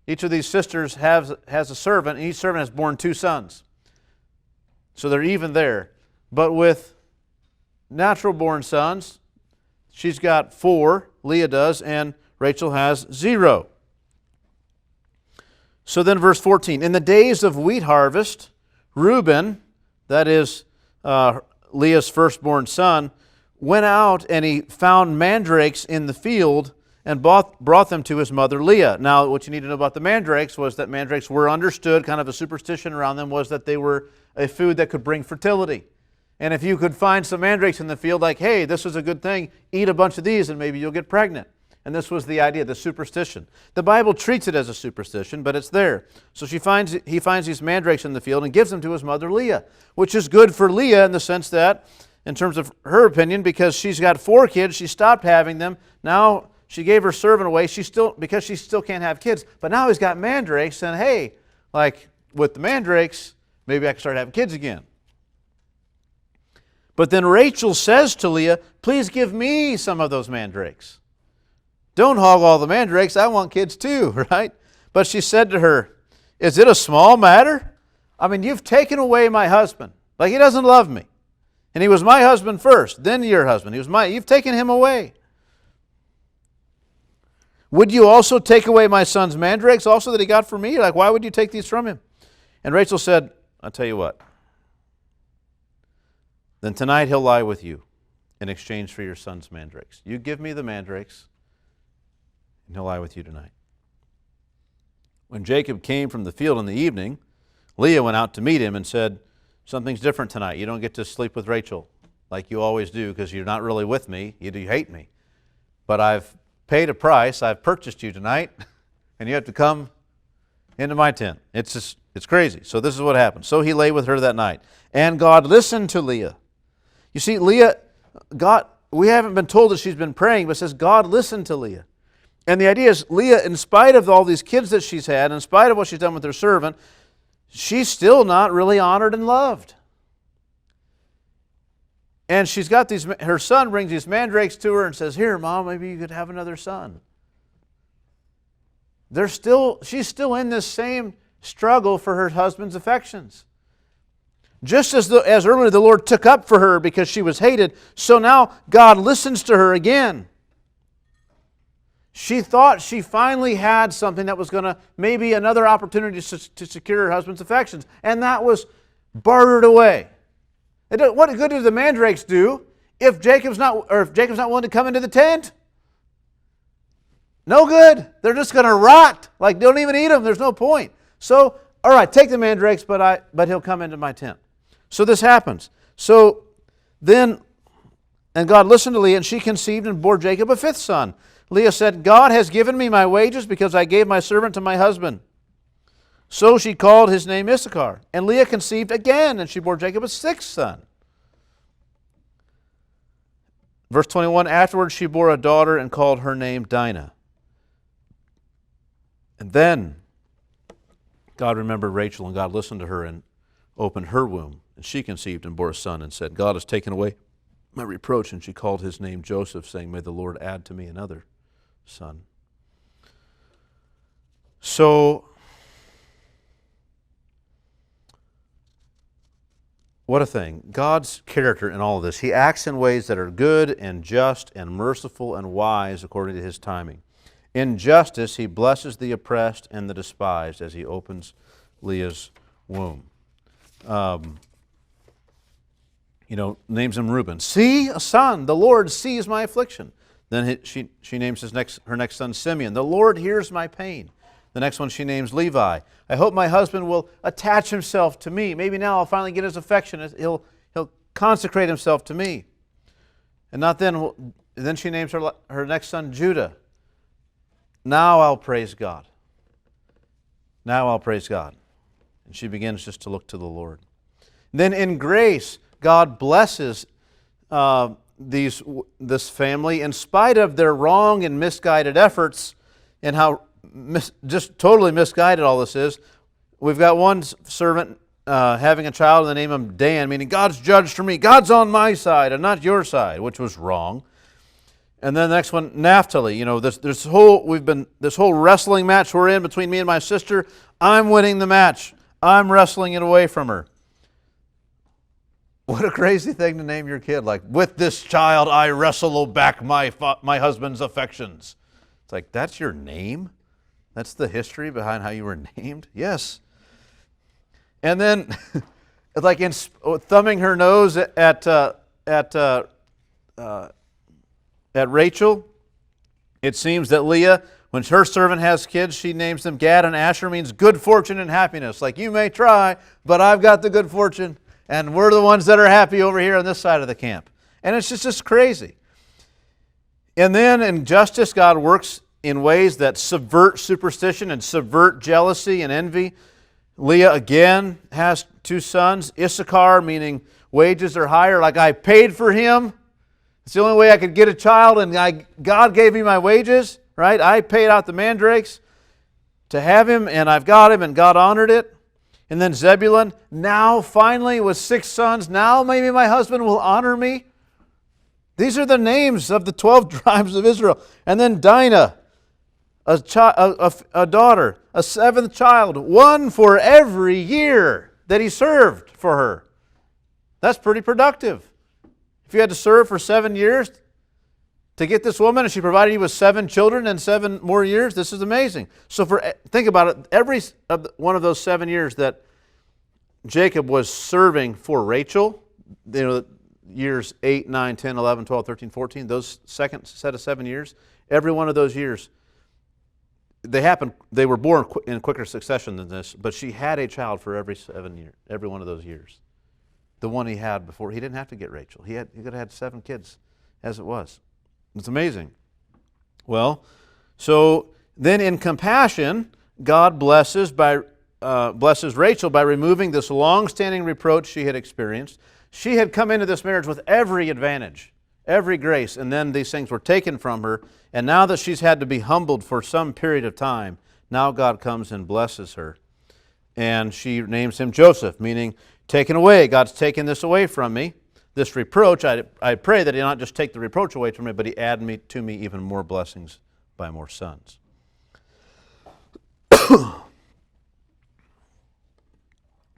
each of these sisters has a servant, and each servant has borne 2 sons. So they're even there. But with natural born sons, she's got 4, Leah does, and Rachel has 0. So then verse 14, in the days of wheat harvest, Reuben, that is Leah's firstborn son, went out and he found mandrakes in the field and brought them to his mother Leah. Now, what you need to know about the mandrakes was that mandrakes were understood, kind of a superstition around them was that they were a food that could bring fertility. And if you could find some mandrakes in the field, like, hey, this is a good thing, eat a bunch of these and maybe you'll get pregnant. And this was the idea, the superstition. The Bible treats it as a superstition, but it's there. So he finds these mandrakes in the field and gives them to his mother Leah, which is good for Leah in the sense that, in terms of her opinion, because she's got 4 kids, she stopped having them. Now she gave her servant away, because she still can't have kids. But now he's got mandrakes, and hey, like with the mandrakes, maybe I can start having kids again. But then Rachel says to Leah, "Please give me some of those mandrakes. Don't hog all the mandrakes, I want kids too," right? But she said to her, "Is it a small matter? I mean, you've taken away my husband. Like, he doesn't love me. And he was my husband first, then your husband. You've taken him away. Would you also take away my son's mandrakes also that he got for me? Like, why would you take these from him?" And Rachel said, "I'll tell you what. Then tonight he'll lie with you in exchange for your son's mandrakes. You give me the mandrakes, and he'll lie with you tonight." When Jacob came from the field in the evening, Leah went out to meet him and said, "Something's different tonight. You don't get to sleep with Rachel like you always do because you're not really with me. You hate me. But I've paid a price. I've purchased you tonight, and you have to come into my tent." It's crazy. So this is what happened. So he lay with her that night. And God listened to Leah. You see, we haven't been told that she's been praying, but it says God listened to Leah. And the idea is Leah, in spite of all these kids that she's had, in spite of what she's done with her servant, she's still not really honored and loved. And she's got her son brings these mandrakes to her and says, "Here, Mom, maybe you could have another son." She's still in this same struggle for her husband's affections. Just as earlier the Lord took up for her because she was hated, so now God listens to her again. She thought she finally had something that was going to, maybe another opportunity to secure her husband's affections, and that was bartered away. What good do the mandrakes do if Jacob's not willing to come into the tent? No good. They're just going to rot. Like, don't even eat them. There's no point. So, all right, take the mandrakes, but he'll come into my tent. So this happens. So then, and God listened to Leah, and she conceived and bore Jacob a fifth son. Leah said, God has given me my wages because I gave my servant to my husband. So she called his name Issachar. And Leah conceived again, and she bore Jacob a sixth son. Verse 21, afterwards she bore a daughter and called her name Dinah. And then God remembered Rachel, and God listened to her and opened her womb. And she conceived and bore a son and said, God has taken away my reproach. And she called his name Joseph, saying, may the Lord add to me another son. So, what a thing. God's character in all of this. He acts in ways that are good and just and merciful and wise according to his timing. In justice, he blesses the oppressed and the despised as he opens Leah's womb. Names him Reuben. See, a son. The Lord sees my affliction. Then she names her next son Simeon. The Lord hears my pain. The next one she names Levi. I hope my husband will attach himself to me. Maybe now I'll finally get his affection. He'll consecrate himself to me. And not then. Then she names her next son Judah. Now I'll praise God. Now I'll praise God. And she begins just to look to the Lord. Then in grace, God blesses this family in spite of their wrong and misguided efforts and how just totally misguided all this is. We've got one servant having a child and they name him Dan, meaning God's judged for me. God's on my side and not your side, which was wrong. And then the next one, Naphtali. This whole wrestling match we're in between me and my sister. I'm winning the match. I'm wrestling it away from her. What a crazy thing to name your kid. Like, with this child I wrestle back my husband's affections. It's like, that's your name? That's the history behind how you were named? Yes. And then, like thumbing her nose at Rachel, it seems that Leah, when her servant has kids, she names them Gad and Asher, means good fortune and happiness. Like, you may try, but I've got the good fortune, and we're the ones that are happy over here on this side of the camp. And it's just crazy. And then in justice, God works in ways that subvert superstition and subvert jealousy and envy. Leah again has two sons. Issachar, meaning wages are higher, like I paid for him. It's the only way I could get a child, and God gave me my wages, right? I paid out the mandrakes to have him, and I've got him, and God honored it. And then Zebulun, now finally with 6 sons, now maybe my husband will honor me. These are the names of the 12 tribes of Israel. And then Dinah, a daughter, a 7th child, one for every year that he served for her. That's pretty productive. If you had to serve for 7 years to get this woman, and she provided you with 7 children and 7 more years, this is amazing. So think about it, every one of those 7 years that Jacob was serving for Rachel, years 8, 9, 10, 11, 12, 13, 14, those second set of 7 years, every one of those years, they were born in quicker succession than this, but she had a child for every 7 years, every one of those years. The one he had before, he didn't have to get Rachel. He could have had 7 kids as it was. It's amazing. Well, so then in compassion, God blesses Rachel by removing this long-standing reproach she had experienced. She had come into this marriage with every advantage, every grace, and then these things were taken from her. And now that she's had to be humbled for some period of time, now God comes and blesses her. And she names him Joseph, meaning taken away. God's taken this away from me. This reproach, I pray that he not just take the reproach away from me, but he add to me even more blessings by more sons.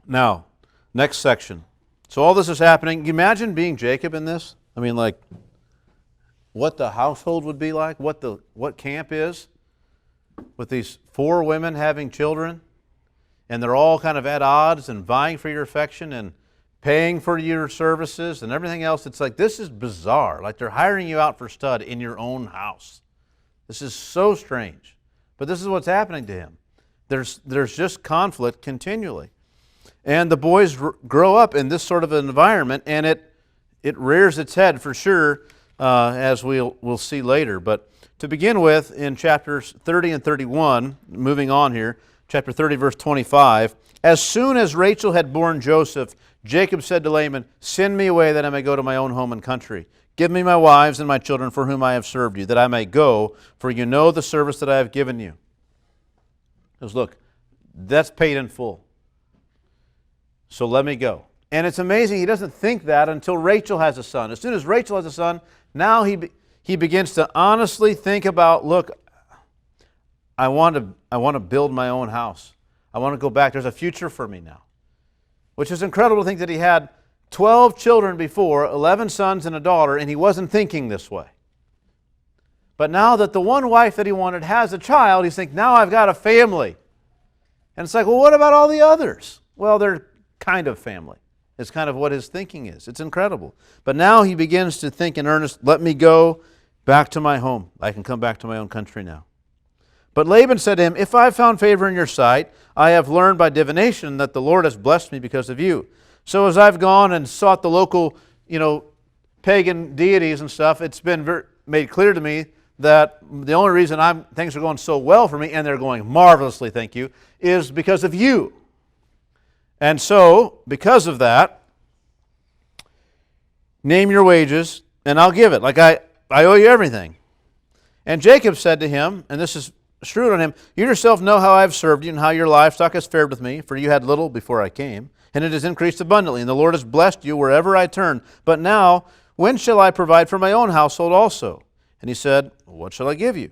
Now, next section. So all this is happening. Can you imagine being Jacob in this? I mean, like, what the household would be like, what camp is, with these 4 women having children, and they're all kind of at odds and vying for your affection and paying for your services and everything else. It's like, this is bizarre. Like they're hiring you out for stud in your own house. This is so strange. But this is what's happening to him. There's just conflict continually. And the boys grow up in this sort of an environment, and it rears its head for sure, as we'll see later. But to begin with, in chapters 30 and 31, moving on here, chapter 30, verse 25, as soon as Rachel had borne Joseph, Jacob said to Laban, "Send me away that I may go to my own home and country. Give me my wives and my children for whom I have served you, that I may go, for you know the service that I have given you." He goes, look, that's paid in full. So let me go. And it's amazing, he doesn't think that until Rachel has a son. As soon as Rachel has a son, now he begins to honestly think about, look, I want to build my own house. I want to go back. There's a future for me now. Which is incredible to think that he had 12 children before, 11 sons and a daughter, and he wasn't thinking this way. But now that the one wife that he wanted has a child, he's thinking, now I've got a family. And it's like, well, what about all the others? Well, they're kind of family. It's kind of what his thinking is. It's incredible. But now he begins to think in earnest, let me go back to my home. I can come back to my own country now. But Laban said to him, if I have found favor in your sight, I have learned by divination that the Lord has blessed me because of you. So as I've gone and sought the local, pagan deities and stuff, it's been made clear to me that the only reason things are going so well for me, and they're going marvelously, thank you, is because of you. And so, because of that, name your wages, and I'll give it. Like I owe you everything. And Jacob said to him, and this is shrewd on him, you yourself know how I have served you and how your livestock has fared with me, for you had little before I came, and it has increased abundantly, and the Lord has blessed you wherever I turn. But now, when shall I provide for my own household also? And he said, what shall I give you?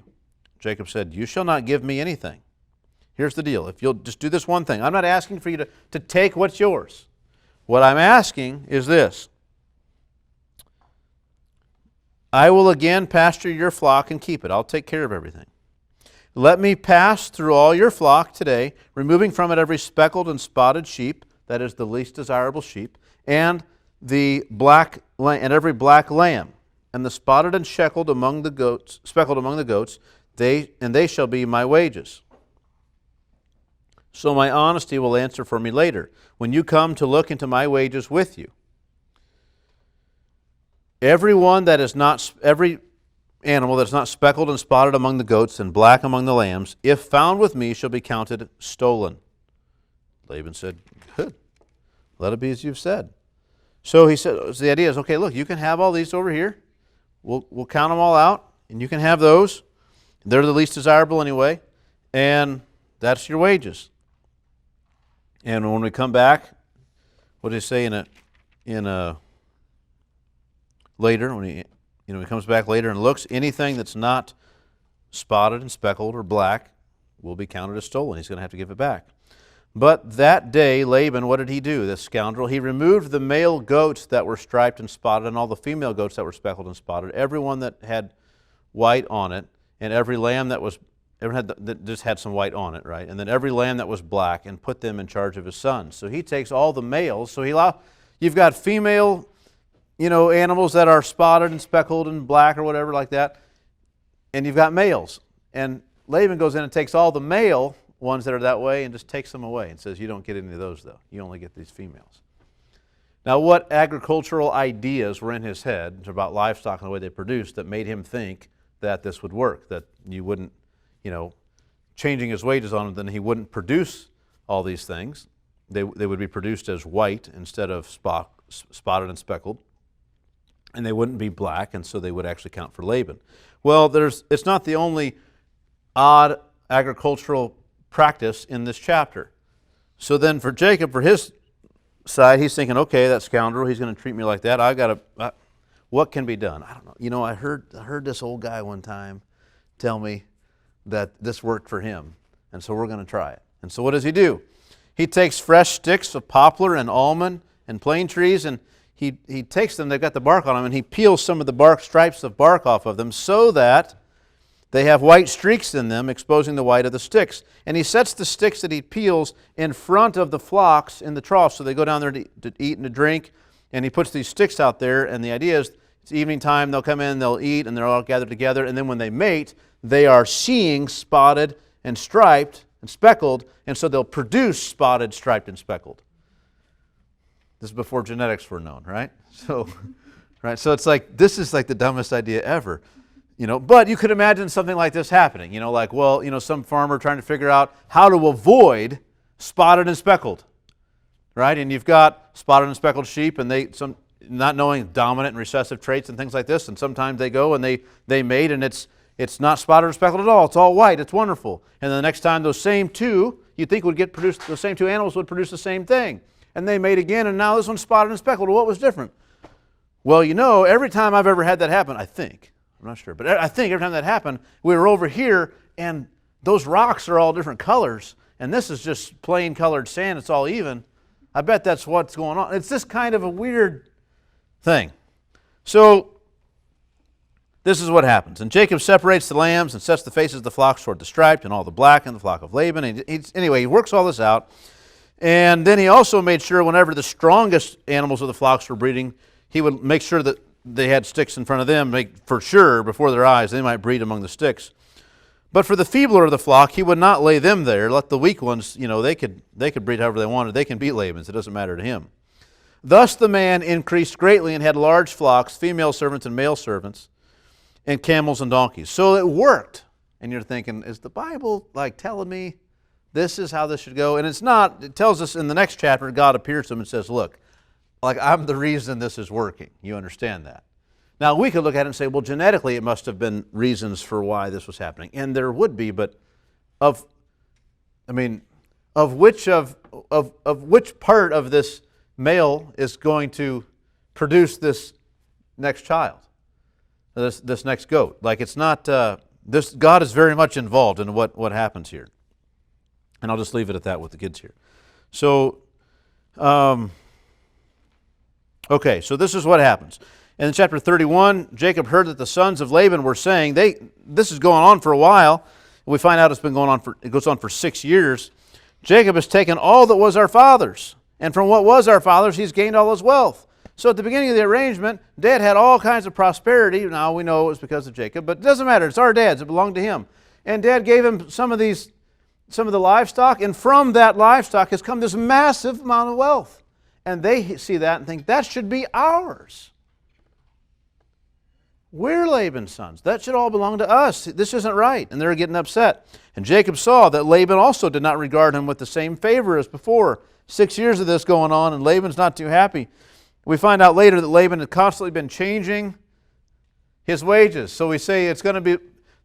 Jacob said, you shall not give me anything. Here's the deal. If you'll just do this one thing, I'm not asking for you to take what's yours. What I'm asking is this. I will again pasture your flock and keep it. I'll take care of everything. Let me pass through all your flock today, removing from it every speckled and spotted sheep, that is the least desirable sheep, and every black lamb, and the spotted and speckled among the goats, they shall be my wages. So my honesty will answer for me later, when you come to look into my wages with you. Every animal that is not speckled and spotted among the goats and black among the lambs, if found with me, shall be counted stolen. Laban said, good. Let it be as you've said. So he said, so the idea is, okay, look, you can have all these over here. We'll count them all out, and you can have those. They're the least desirable anyway, and that's your wages. And when we come back, what did he say later, when he comes back later and looks, anything that's not spotted and speckled or black will be counted as stolen. He's going to have to give it back. But that day, Laban, what did he do, this scoundrel? He removed the male goats that were striped and spotted and all the female goats that were speckled and spotted, every one that had white on it, and every lamb that just had some white on it, right? And then every lamb that was black, and put them in charge of his sons. So he takes all the males. So you've got female, animals that are spotted and speckled and black or whatever like that, and you've got males. And Laban goes in and takes all the male ones that are that way and just takes them away and says, you don't get any of those though. You only get these females. Now, what agricultural ideas were in his head about livestock and the way they produced that made him think that this would work, that you wouldn't, changing his wages on them, then he wouldn't produce all these things. They would be produced as white instead of spotted and speckled, and they wouldn't be black, and so they would actually count for Laban. Well, it's not the only odd agricultural practice in this chapter. So then for Jacob, for his side, he's thinking, okay, that scoundrel, he's going to treat me like that. What can be done? I don't know. I heard this old guy one time tell me that this worked for him, and so we're going to try it. And so what does he do? He takes fresh sticks of poplar and almond and plane trees, and he takes them, they've got the bark on them, and he peels some of the bark, stripes of bark off of them so that they have white streaks in them, exposing the white of the sticks. And he sets the sticks that he peels in front of the flocks in the trough, so they go down there to eat and to drink, and he puts these sticks out there, and the idea is it's evening time, they'll come in, they'll eat, and they're all gathered together, and then when they mate, they are seeing spotted and striped and speckled, and so they'll produce spotted, striped, and speckled. This is before genetics were known, right? So it's like, this is like the dumbest idea ever. But you could imagine something like this happening. Some farmer trying to figure out how to avoid spotted and speckled, right? And you've got spotted and speckled sheep, and not knowing dominant and recessive traits and things like this, and sometimes they go and they mate, and it's not spotted or speckled at all. It's all white. It's wonderful. And then the next time those same two, you'd think those same two animals would produce the same thing. And they mate again, and now this one's spotted and speckled. Well, what was different? Well, every time I've ever had that happen, I'm not sure, but I think every time that happened, we were over here, and those rocks are all different colors, and this is just plain colored sand. It's all even. I bet that's what's going on. It's this kind of a weird thing. So this is what happens. And Jacob separates the lambs and sets the faces of the flocks toward the striped and all the black and the flock of Laban. Anyway, he works all this out. And then he also made sure whenever the strongest animals of the flocks were breeding, he would make sure that they had sticks in front of them, make for sure before their eyes they might breed among the sticks. But for the feebler of the flock, he would not lay them there. Let the weak ones, they could breed however they wanted. They can beat Laban's. It doesn't matter to him. Thus the man increased greatly and had large flocks, female servants and male servants, and camels and donkeys. So it worked. And you're thinking, is the Bible telling me this is how this should go? And it's not. It tells us in the next chapter, God appears to him and says, look, I'm the reason this is working. You understand that? Now, we could look at it and say, well, genetically, it must have been reasons for why this was happening. And there would be, but of which part of this male is going to produce this next child, this next goat? It's not, God is very much involved in what happens here. And I'll just leave it at that with the kids here. So, okay, so this is what happens. In chapter 31, Jacob heard that the sons of Laban were saying, this is going on for a while. We find out it goes on for 6 years. Jacob has taken all that was our father's, and from what was our father's, he's gained all his wealth. So at the beginning of the arrangement, Dad had all kinds of prosperity. Now we know it was because of Jacob, but it doesn't matter. It's our dad's. It belonged to him. And Dad gave him some of the livestock, and from that livestock has come this massive amount of wealth. And they see that and think, that should be ours. We're Laban's sons. That should all belong to us. This isn't right. And they're getting upset. And Jacob saw that Laban also did not regard him with the same favor as before. 6 years of this going on, and Laban's not too happy. We find out later that Laban had constantly been changing his wages. So we say it's going to be,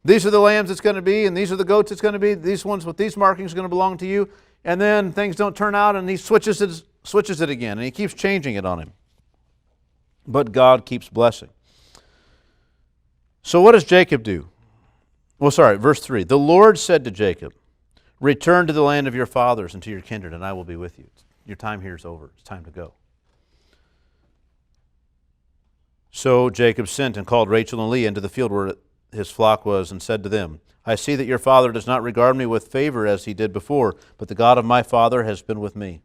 these are the lambs it's going to be, and these are the goats it's going to be. These ones with these markings are going to belong to you. And then things don't turn out, and he switches it again, and he keeps changing it on him. But God keeps blessing. So what does Jacob do? Verse 3. The Lord said to Jacob, return to the land of your fathers and to your kindred, and I will be with you. Your time here is over. It's time to go. So Jacob sent and called Rachel and Leah into the field where his flock was, and said to them, I see that your father does not regard me with favor as he did before, but the God of my father has been with me.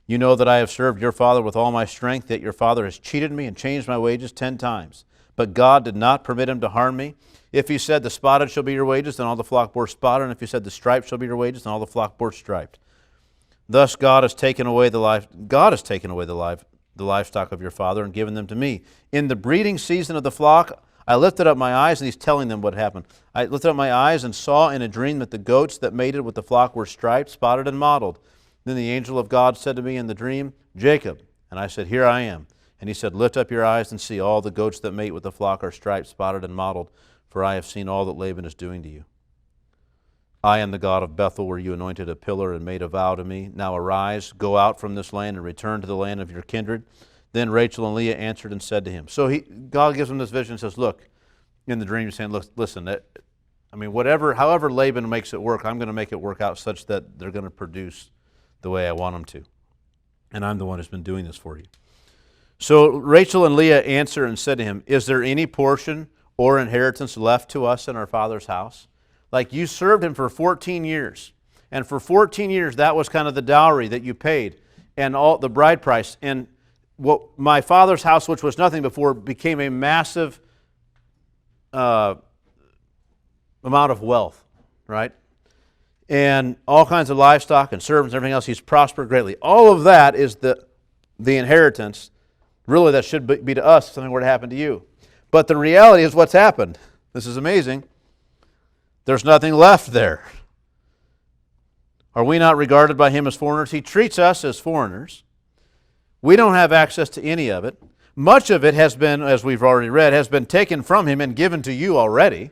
You know that I have served your father with all my strength, yet your father has cheated me and changed my wages 10 times. But God did not permit him to harm me. If he said the spotted shall be your wages, then all the flock bore spotted. And if he said the striped shall be your wages, then all the flock bore striped. Thus God has taken away the livestock of your father and given them to me. In the breeding season of the flock, I lifted up my eyes, and he's telling them what happened. I lifted up my eyes and saw in a dream that the goats that mated with the flock were striped, spotted, and mottled. Then the angel of God said to me in the dream, Jacob. And I said, here I am. And he said, lift up your eyes and see, all the goats that mate with the flock are striped, spotted, and mottled, for I have seen all that Laban is doing to you. I am the God of Bethel, where you anointed a pillar and made a vow to me. Now arise, go out from this land and return to the land of your kindred. Then Rachel and Leah answered and said to him. So God gives him this vision and says, look, in the dream he's saying, look, listen, however Laban makes it work, I'm going to make it work out such that they're going to produce the way I want them to. And I'm the one who's been doing this for you. So Rachel and Leah answered and said to him, is there any portion or inheritance left to us in our father's house? Like, you served him for 14 years. And for 14 years, that was kind of the dowry that you paid and all the bride price. And what my father's house, which was nothing before, became a massive amount of wealth, right? And all kinds of livestock and servants and everything else. He's prospered greatly. All of that is the inheritance, really, that should be to us if something were to happen to you. But the reality is what's happened. This is amazing. There's nothing left there. Are we not regarded by him as foreigners? He treats us as foreigners. We don't have access to any of it. Much of it has been, as we've already read, has been taken from him and given to you already,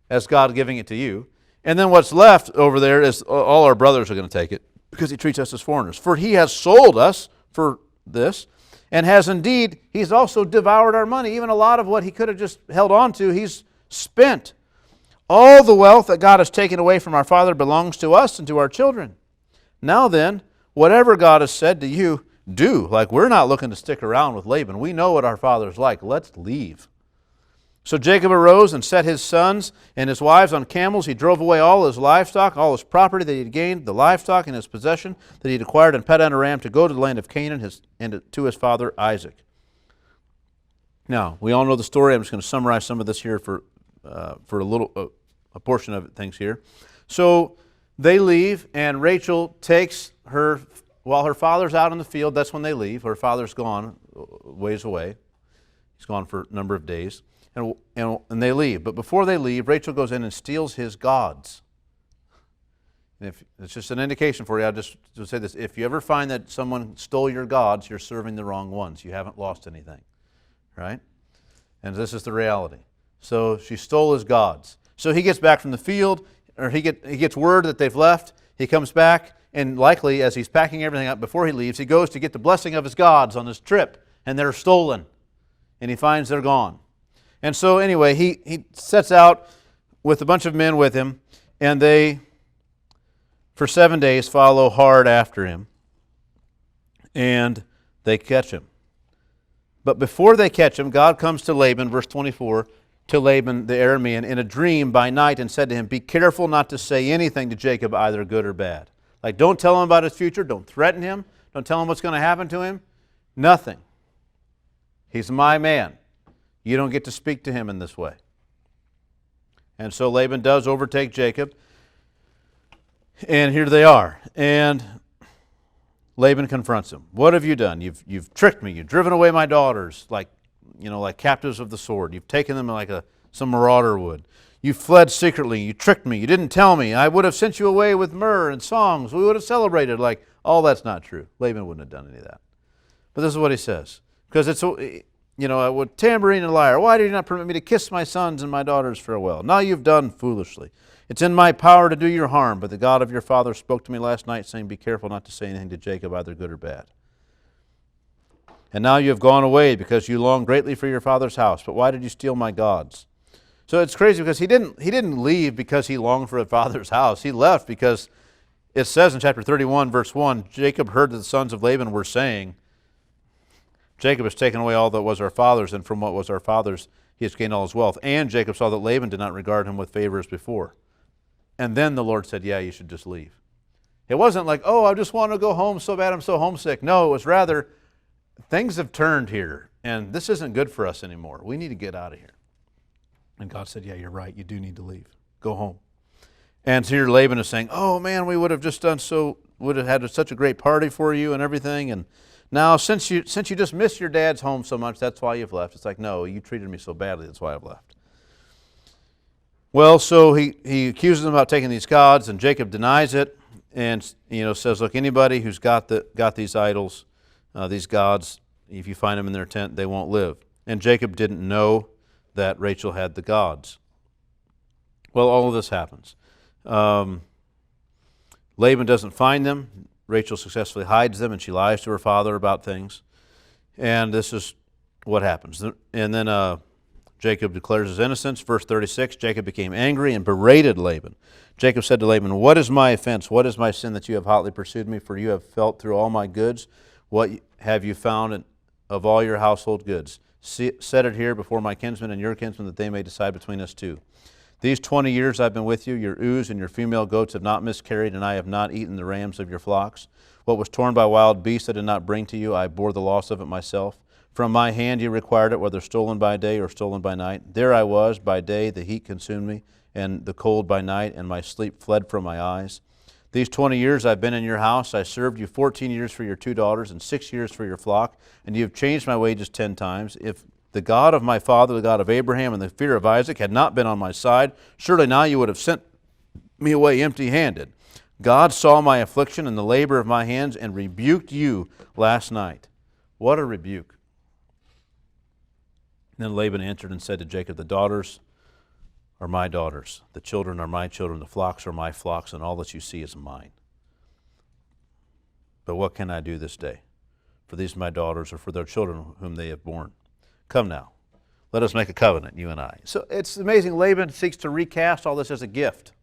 as God giving it to you. And then what's left over there is all our brothers are going to take it because he treats us as foreigners. For he has sold us for this, and has indeed, he's also devoured our money. Even a lot of what he could have just held on to, he's spent. All the wealth that God has taken away from our father belongs to us and to our children. Now then, whatever God has said to you, do. Like, we're not looking to stick around with Laban. We know what our father's like. Let's leave. So Jacob arose and set his sons and his wives on camels. He drove away all his livestock, all his property that he had gained, the livestock in his possession that he had acquired in Padan Aram, to go to the land of Canaan and to his father Isaac. Now, we all know the story. I'm just going to summarize some of this here for a portion of things here. So they leave, and Rachel takes her, while her father's out in the field. That's when they leave. Her father's gone, ways away. He's gone for a number of days. And they leave. But before they leave, Rachel goes in and steals his gods. And if it's just an indication for you, I'll just say this. If you ever find that someone stole your gods, you're serving the wrong ones. You haven't lost anything. Right? And this is the reality. So she stole his gods. So he gets back from the field, or he gets word that they've left. He comes back, and likely, as he's packing everything up before he leaves, he goes to get the blessing of his gods on his trip, and they're stolen. And he finds they're gone. And so anyway, he sets out with a bunch of men with him, and they, for 7 days, follow hard after him, and they catch him. But before they catch him, God comes to Laban, verse 24, to Laban the Aramean in a dream by night and said to him, be careful not to say anything to Jacob, either good or bad. Like, don't tell him about his future. Don't threaten him. Don't tell him what's going to happen to him. Nothing. He's my man. You don't get to speak to him in this way. And so Laban does overtake Jacob. And here they are. And Laban confronts him. What have you done? You've tricked me. You've driven away my daughters like captives of the sword. You've taken them like some marauder would. You fled secretly. You tricked me. You didn't tell me. I would have sent you away with myrrh and songs. We would have celebrated. Like, all that's not true. Laban wouldn't have done any of that. But this is what he says. Because it's, with tambourine and lyre, why did you not permit me to kiss my sons and my daughters farewell? Now you've done foolishly. It's in my power to do you harm, but the God of your father spoke to me last night, saying, be careful not to say anything to Jacob, either good or bad. And now you have gone away because you long greatly for your father's house. But why did you steal my gods? So it's crazy because he didn't leave because he longed for his father's house. He left because it says in chapter 31, verse 1, Jacob heard that the sons of Laban were saying, Jacob has taken away all that was our father's, and from what was our father's he has gained all his wealth. And Jacob saw that Laban did not regard him with favor as before. And then the Lord said, yeah, you should just leave. It wasn't like, oh, I just want to go home so bad, I'm so homesick. No, it was rather, things have turned here, and this isn't good for us anymore. We need to get out of here. And God said, yeah, you're right. You do need to leave. Go home. And so here Laban is saying, oh, man, we would have had such a great party for you and everything. And now, since you just miss your dad's home so much, that's why you've left. It's like, no, you treated me so badly, that's why I've left. Well, so he accuses them about taking these gods, and Jacob denies it and says, look, anybody who's got these idols, these gods, if you find them in their tent, they won't live. And Jacob didn't know that Rachel had the gods. Well, all of this happens. Laban doesn't find them. Rachel successfully hides them, and she lies to her father about things. And this is what happens. And then Jacob declares his innocence. Verse 36, Jacob became angry and berated Laban. Jacob said to Laban, what is my offense? What is my sin that you have hotly pursued me? For you have felt through all my goods. What have you found of all your household goods. Set it here before my kinsmen and your kinsmen, that they may decide between us two. These 20 years I've been with you, your ewes and your female goats have not miscarried, and I have not eaten the rams of your flocks. What was torn by wild beasts I did not bring to you, I bore the loss of it myself. From my hand you required it, whether stolen by day or stolen by night. There I was, by day the heat consumed me, and the cold by night, and my sleep fled from my eyes. These 20 years I've been in your house. I served you 14 years for your 2 daughters and 6 years for your flock, and you have changed my wages 10 times. If the God of my father, the God of Abraham, and the fear of Isaac had not been on my side, surely now you would have sent me away empty-handed. God saw my affliction and the labor of my hands and rebuked you last night. What a rebuke. Then Laban answered and said to Jacob, the daughters are my daughters, the children are my children, the flocks are my flocks, and all that you see is mine. But what can I do this day? For these my daughters, or for their children whom they have borne. Come now, let us make a covenant, you and I. So it's amazing. Laban seeks to recast all this as a gift.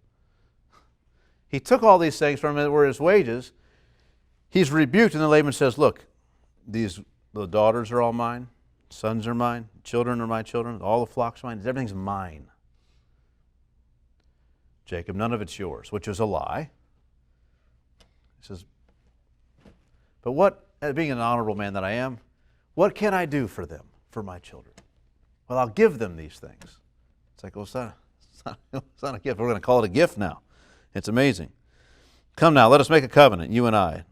He took all these things from him that were his wages. He's rebuked, and then Laban says, look, the daughters are all mine, sons are mine, children are my children, all the flocks are mine, everything's mine. Jacob, none of it's yours, which is a lie. He says, but what, being an honorable man that I am, what can I do for them, for my children? Well, I'll give them these things. It's like, well, it's not a gift. We're going to call it a gift now. It's amazing. Come now, let us make a covenant, you and I,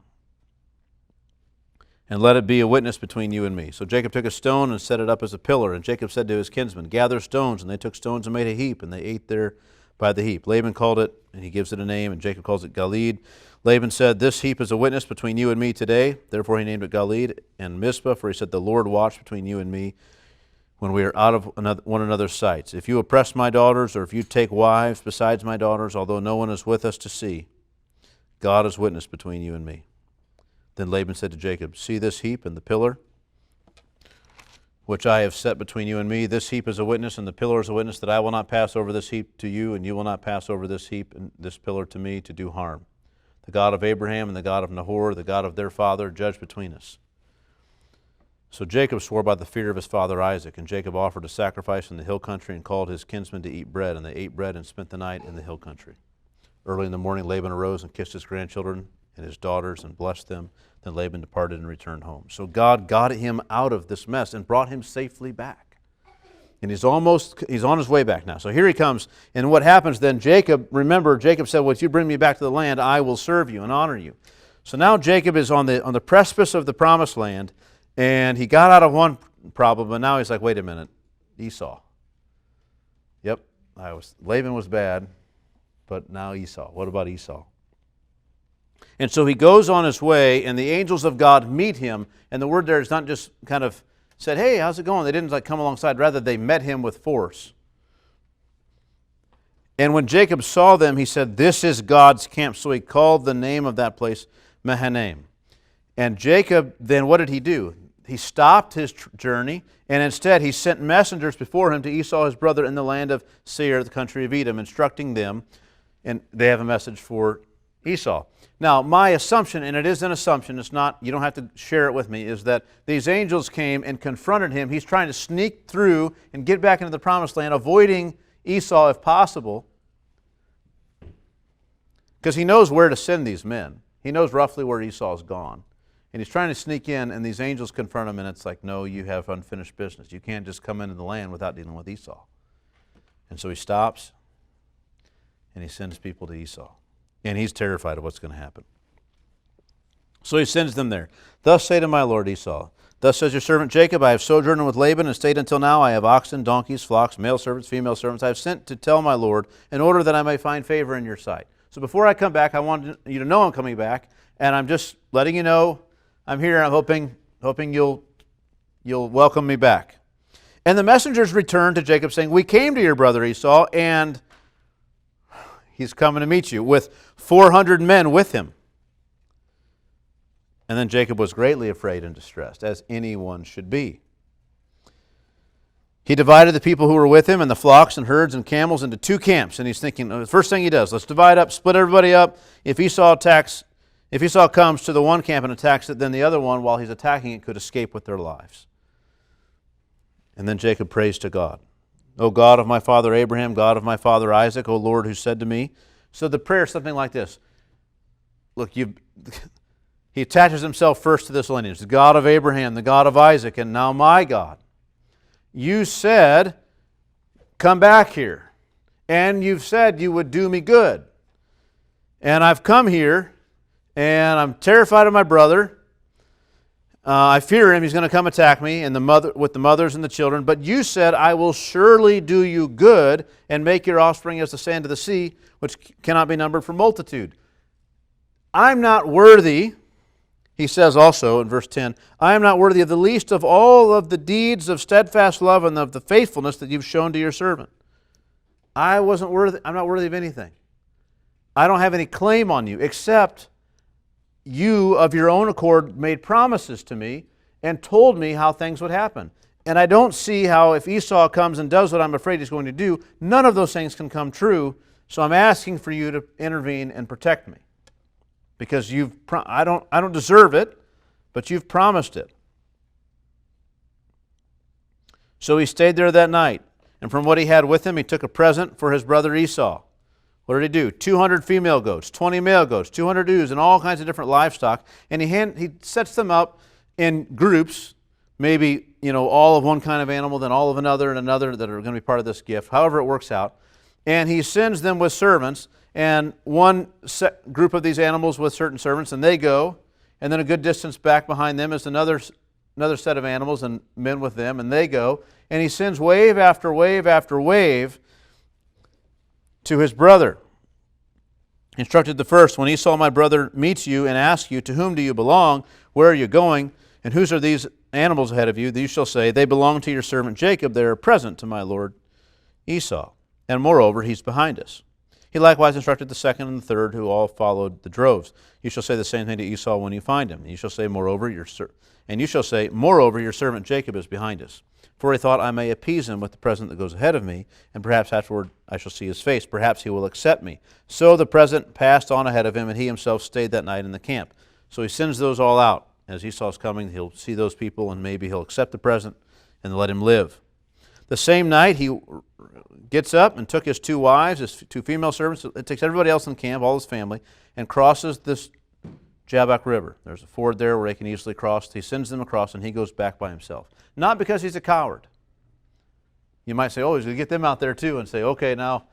and let it be a witness between you and me. So Jacob took a stone and set it up as a pillar, and Jacob said to his kinsmen, gather stones, and they took stones and made a heap, and they ate there by the heap. Laban called it, and he gives it a name, and Jacob calls it Galeed. Laban said, this heap is a witness between you and me today. Therefore he named it Galeed and Mizpah, for he said, the Lord watched between you and me when we are out of one another's sights. If you oppress my daughters, or if you take wives besides my daughters, although no one is with us to see, God is witness between you and me. Then Laban said to Jacob, see this heap and the pillar, which I have set between you and me. This heap is a witness, and the pillar is a witness, that I will not pass over this heap to you, and you will not pass over this heap and this pillar to me to do harm. The God of Abraham and the God of Nahor, the God of their father, judge between us. So Jacob swore by the fear of his father Isaac, and Jacob offered a sacrifice in the hill country and called his kinsmen to eat bread, and they ate bread and spent the night in the hill country. Early in the morning Laban arose and kissed his grandchildren and his daughters and blessed them. Then Laban departed and returned home. So God got him out of this mess and brought him safely back. And he's on his way back now. So here he comes. And what happens then, Jacob said, well, if you bring me back to the land, I will serve you and honor you. So now Jacob is on the precipice of the promised land, and he got out of one problem, but now he's like, wait a minute, Esau. Yep, Laban was bad, but now Esau. What about Esau? And so he goes on his way, and the angels of God meet him. And the word there is not just kind of said, hey, how's it going? They didn't come alongside. Rather, they met him with force. And when Jacob saw them, he said, this is God's camp. So he called the name of that place Mahanaim. And Jacob, then what did he do? He stopped his journey, and instead he sent messengers before him to Esau, his brother, in the land of Seir, the country of Edom, instructing them, and they have a message for Esau. Now, my assumption, and it is an assumption, it's not, you don't have to share it with me, is that these angels came and confronted him. He's trying to sneak through and get back into the promised land, avoiding Esau if possible, because he knows where to send these men. He knows roughly where Esau's gone. And he's trying to sneak in, and these angels confront him, and it's like, no, you have unfinished business. You can't just come into the land without dealing with Esau. And so he stops, and he sends people to Esau. And he's terrified of what's going to happen. So he sends them there. Thus say to my lord Esau, thus says your servant Jacob, I have sojourned with Laban and stayed until now. I have oxen, donkeys, flocks, male servants, female servants. I have sent to tell my lord in order that I may find favor in your sight. So before I come back, I want you to know I'm coming back, and I'm just letting you know I'm here. I'm hoping you'll welcome me back. And the messengers returned to Jacob, saying, we came to your brother Esau, and he's coming to meet you with 400 men with him. And then Jacob was greatly afraid and distressed, as anyone should be. He divided the people who were with him and the flocks and herds and camels into 2 camps. And he's thinking, the first thing he does, let's divide up, split everybody up. If Esau comes to the one camp and attacks it, then the other one, while he's attacking it, could escape with their lives. And then Jacob prays to God. O God of my father Abraham, God of my father Isaac, O Lord, who said to me. So the prayer is something like this. Look, he attaches himself first to this lineage. The God of Abraham, the God of Isaac, and now my God. You said, come back here. And you've said you would do me good. And I've come here, and I'm terrified of my brother. I fear him. He's going to come attack me and with the mothers and the children. But you said, I will surely do you good and make your offspring as the sand of the sea, which cannot be numbered for multitude. I'm not worthy, he says also in verse 10, I am not worthy of the least of all of the deeds of steadfast love and of the faithfulness that you've shown to your servant. I'm not worthy of anything. I don't have any claim on you except you, of your own accord, made promises to me and told me how things would happen. And I don't see how if Esau comes and does what I'm afraid he's going to do, none of those things can come true. So I'm asking for you to intervene and protect me. Because I don't deserve it, but you've promised it. So he stayed there that night. And from what he had with him, he took a present for his brother Esau. What did he do? 200 female goats, 20 male goats, 200 ewes, and all kinds of different livestock. And he sets them up in groups, maybe all of one kind of animal, then all of another and another that are going to be part of this gift, however it works out. And he sends them with servants, and one group of these animals with certain servants, and they go, and then a good distance back behind them is another set of animals and men with them, and they go. And he sends wave after wave after wave to his brother. He instructed the first, when Esau my brother meets you and asks you, to whom do you belong? Where are you going? And whose are these animals ahead of you? You shall say, they belong to your servant Jacob. They are present to my lord Esau. And moreover, he's behind us. He likewise instructed the second and the third, who all followed the droves. You shall say the same thing to Esau when you find him. You shall say, moreover, your servant Jacob is behind us. For he thought, I may appease him with the present that goes ahead of me, and perhaps afterward I shall see his face. Perhaps he will accept me. So the present passed on ahead of him, and he himself stayed that night in the camp. So he sends those all out. As Esau's coming, he'll see those people, and maybe he'll accept the present and let him live. The same night, he gets up and took his 2 wives, his 2 female servants. It takes everybody else in the camp, all his family, and crosses this Jabbok River. There's a ford there where they can easily cross. He sends them across, and he goes back by himself. Not because he's a coward. You might say, he's going to get them out there too and say, okay, now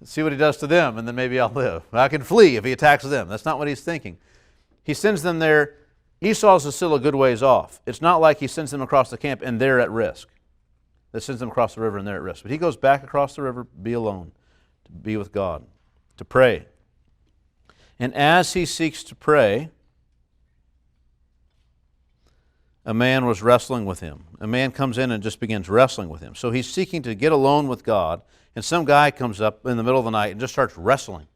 see what he does to them, and then maybe I'll live. I can flee if he attacks them. That's not what he's thinking. He sends them there. Esau's is still a good ways off. It's not like he sends them across the camp and they're at risk. That sends them across the river and they're at risk. But he goes back across the river, be alone, to be with God, to pray. And as he seeks to pray, a man was wrestling with him. A man comes in and just begins wrestling with him. So he's seeking to get alone with God, and some guy comes up in the middle of the night and just starts wrestling.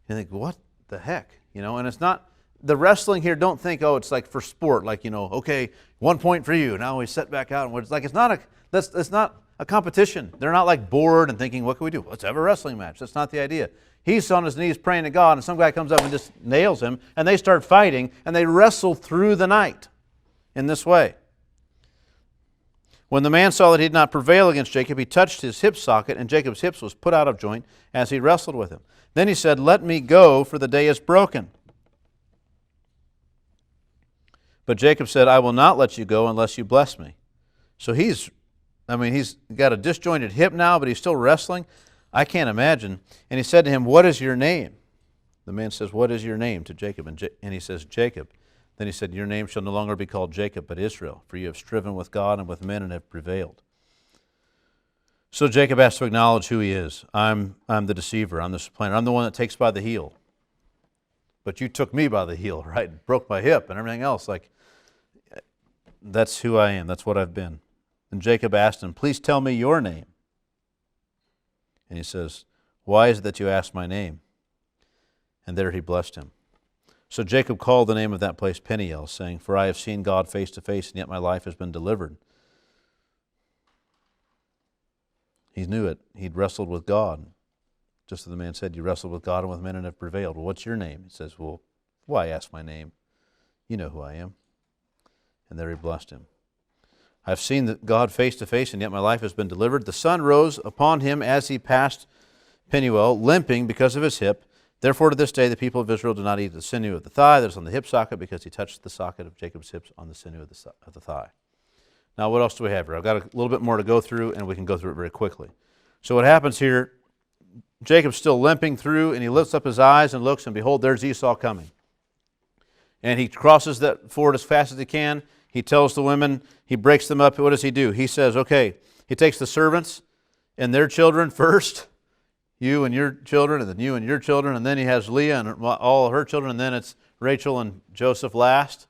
You think, what the heck? And it's not, the wrestling here, don't think, it's like for sport, like, okay, 1 point for you. Now we set back out. And it's not a competition. They're not like bored and thinking, what can we do? Let's have a wrestling match. That's not the idea. He's on his knees praying to God, and some guy comes up and just nails him, and they start fighting, and they wrestle through the night in this way. When the man saw that he did not prevail against Jacob, he touched his hip socket, and Jacob's hips was put out of joint as he wrestled with him. Then he said, let me go, for the day is broken. But Jacob said, I will not let you go unless you bless me. So he's got a disjointed hip now, but he's still wrestling. I can't imagine. And he said to him, what is your name? The man says, what is your name to Jacob? And he says, Jacob. Then he said, your name shall no longer be called Jacob, but Israel, for you have striven with God and with men and have prevailed. So Jacob has to acknowledge who he is. I'm the deceiver. I'm the supplanter. I'm the one that takes by the heel. But you took me by the heel, right? Broke my hip and everything else. That's who I am. That's what I've been. And Jacob asked him, please tell me your name. And he says, why is it that you ask my name? And there he blessed him. So Jacob called the name of that place Peniel, saying, for I have seen God face to face, and yet my life has been delivered. He knew it. He'd wrestled with God. Just as the man said, you wrestled with God and with men and have prevailed. Well, what's your name? He says, well, why ask my name? You know who I am. And there he blessed him. I've seen God face to face, and yet my life has been delivered. The sun rose upon him as he passed Peniel, limping because of his hip. Therefore, to this day, the people of Israel do not eat the sinew of the thigh that is on the hip socket, because he touched the socket of Jacob's hips on the sinew of the thigh. Now, what else do we have here? I've got a little bit more to go through, and we can go through it very quickly. So what happens here, Jacob's still limping through, and he lifts up his eyes and looks, and behold, there's Esau coming. And he crosses that ford as fast as he can. He tells the women, he breaks them up. What does he do? He says, okay, he takes the servants and their children first, you and your children, and then you and your children, and then he has Leah and all of her children, and then it's Rachel and Joseph last.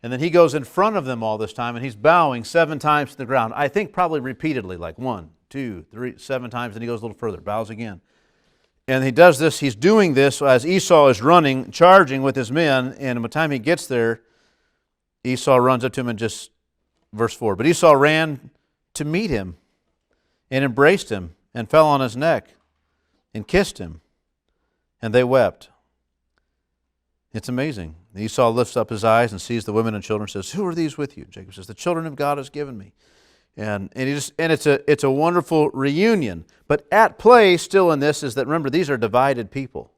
And then he goes in front of them all this time, and he's bowing 7 times to the ground. I think probably repeatedly, like 1, 2, 3, 7 times, and he goes a little further, bows again. And he does this, he's doing this as Esau is running, charging with his men, and by the time he gets there, Esau runs up to him and just, verse 4, but Esau ran to meet him and embraced him and fell on his neck and kissed him, and they wept. It's amazing. Esau lifts up his eyes and sees the women and children and says, who are these with you? Jacob says, the children of God has given me. And it's a wonderful reunion. But at play still in this is that, remember, these are divided people.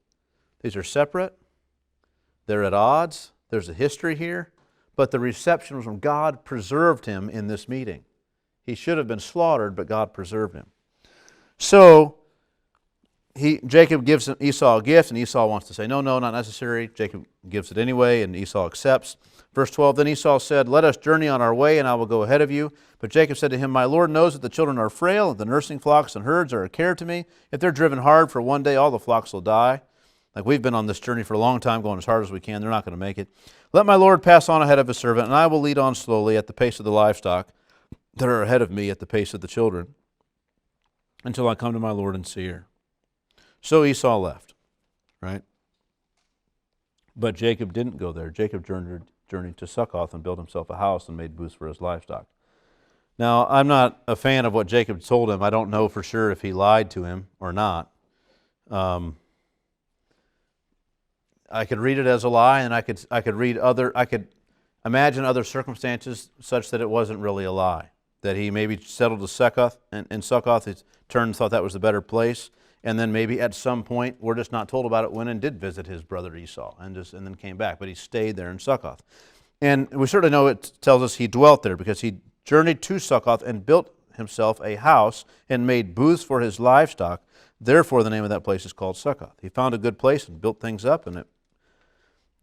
These are separate. They're at odds. There's a history here. But the reception was when God preserved him in this meeting. He should have been slaughtered, but God preserved him. So Jacob gives Esau a gift, and Esau wants to say, no, not necessary. Jacob gives it anyway, and Esau accepts. Verse 12, then Esau said, let us journey on our way, and I will go ahead of you. But Jacob said to him, my Lord knows that the children are frail, and the nursing flocks and herds are a care to me. If they're driven hard for one day, all the flocks will die. Like, we've been on this journey for a long time, going as hard as we can. They're not going to make it. Let my Lord pass on ahead of his servant, and I will lead on slowly at the pace of the livestock that are ahead of me at the pace of the children, until I come to my Lord and see her. So Esau left, right? But Jacob didn't go there. Jacob journeyed to Succoth and built himself a house and made booths for his livestock. Now, I'm not a fan of what Jacob told him. I don't know for sure if he lied to him or not. I could read it as a lie, and I could imagine other circumstances such that it wasn't really a lie. That he maybe settled to Succoth, and in Succoth he turned and thought that was the better place, and then maybe at some point, we're just not told about it, went and did visit his brother Esau, and then came back, but he stayed there in Succoth. And we certainly know it tells us he dwelt there, because he journeyed to Succoth and built himself a house and made booths for his livestock. Therefore, the name of that place is called Succoth. He found a good place and built things up, and it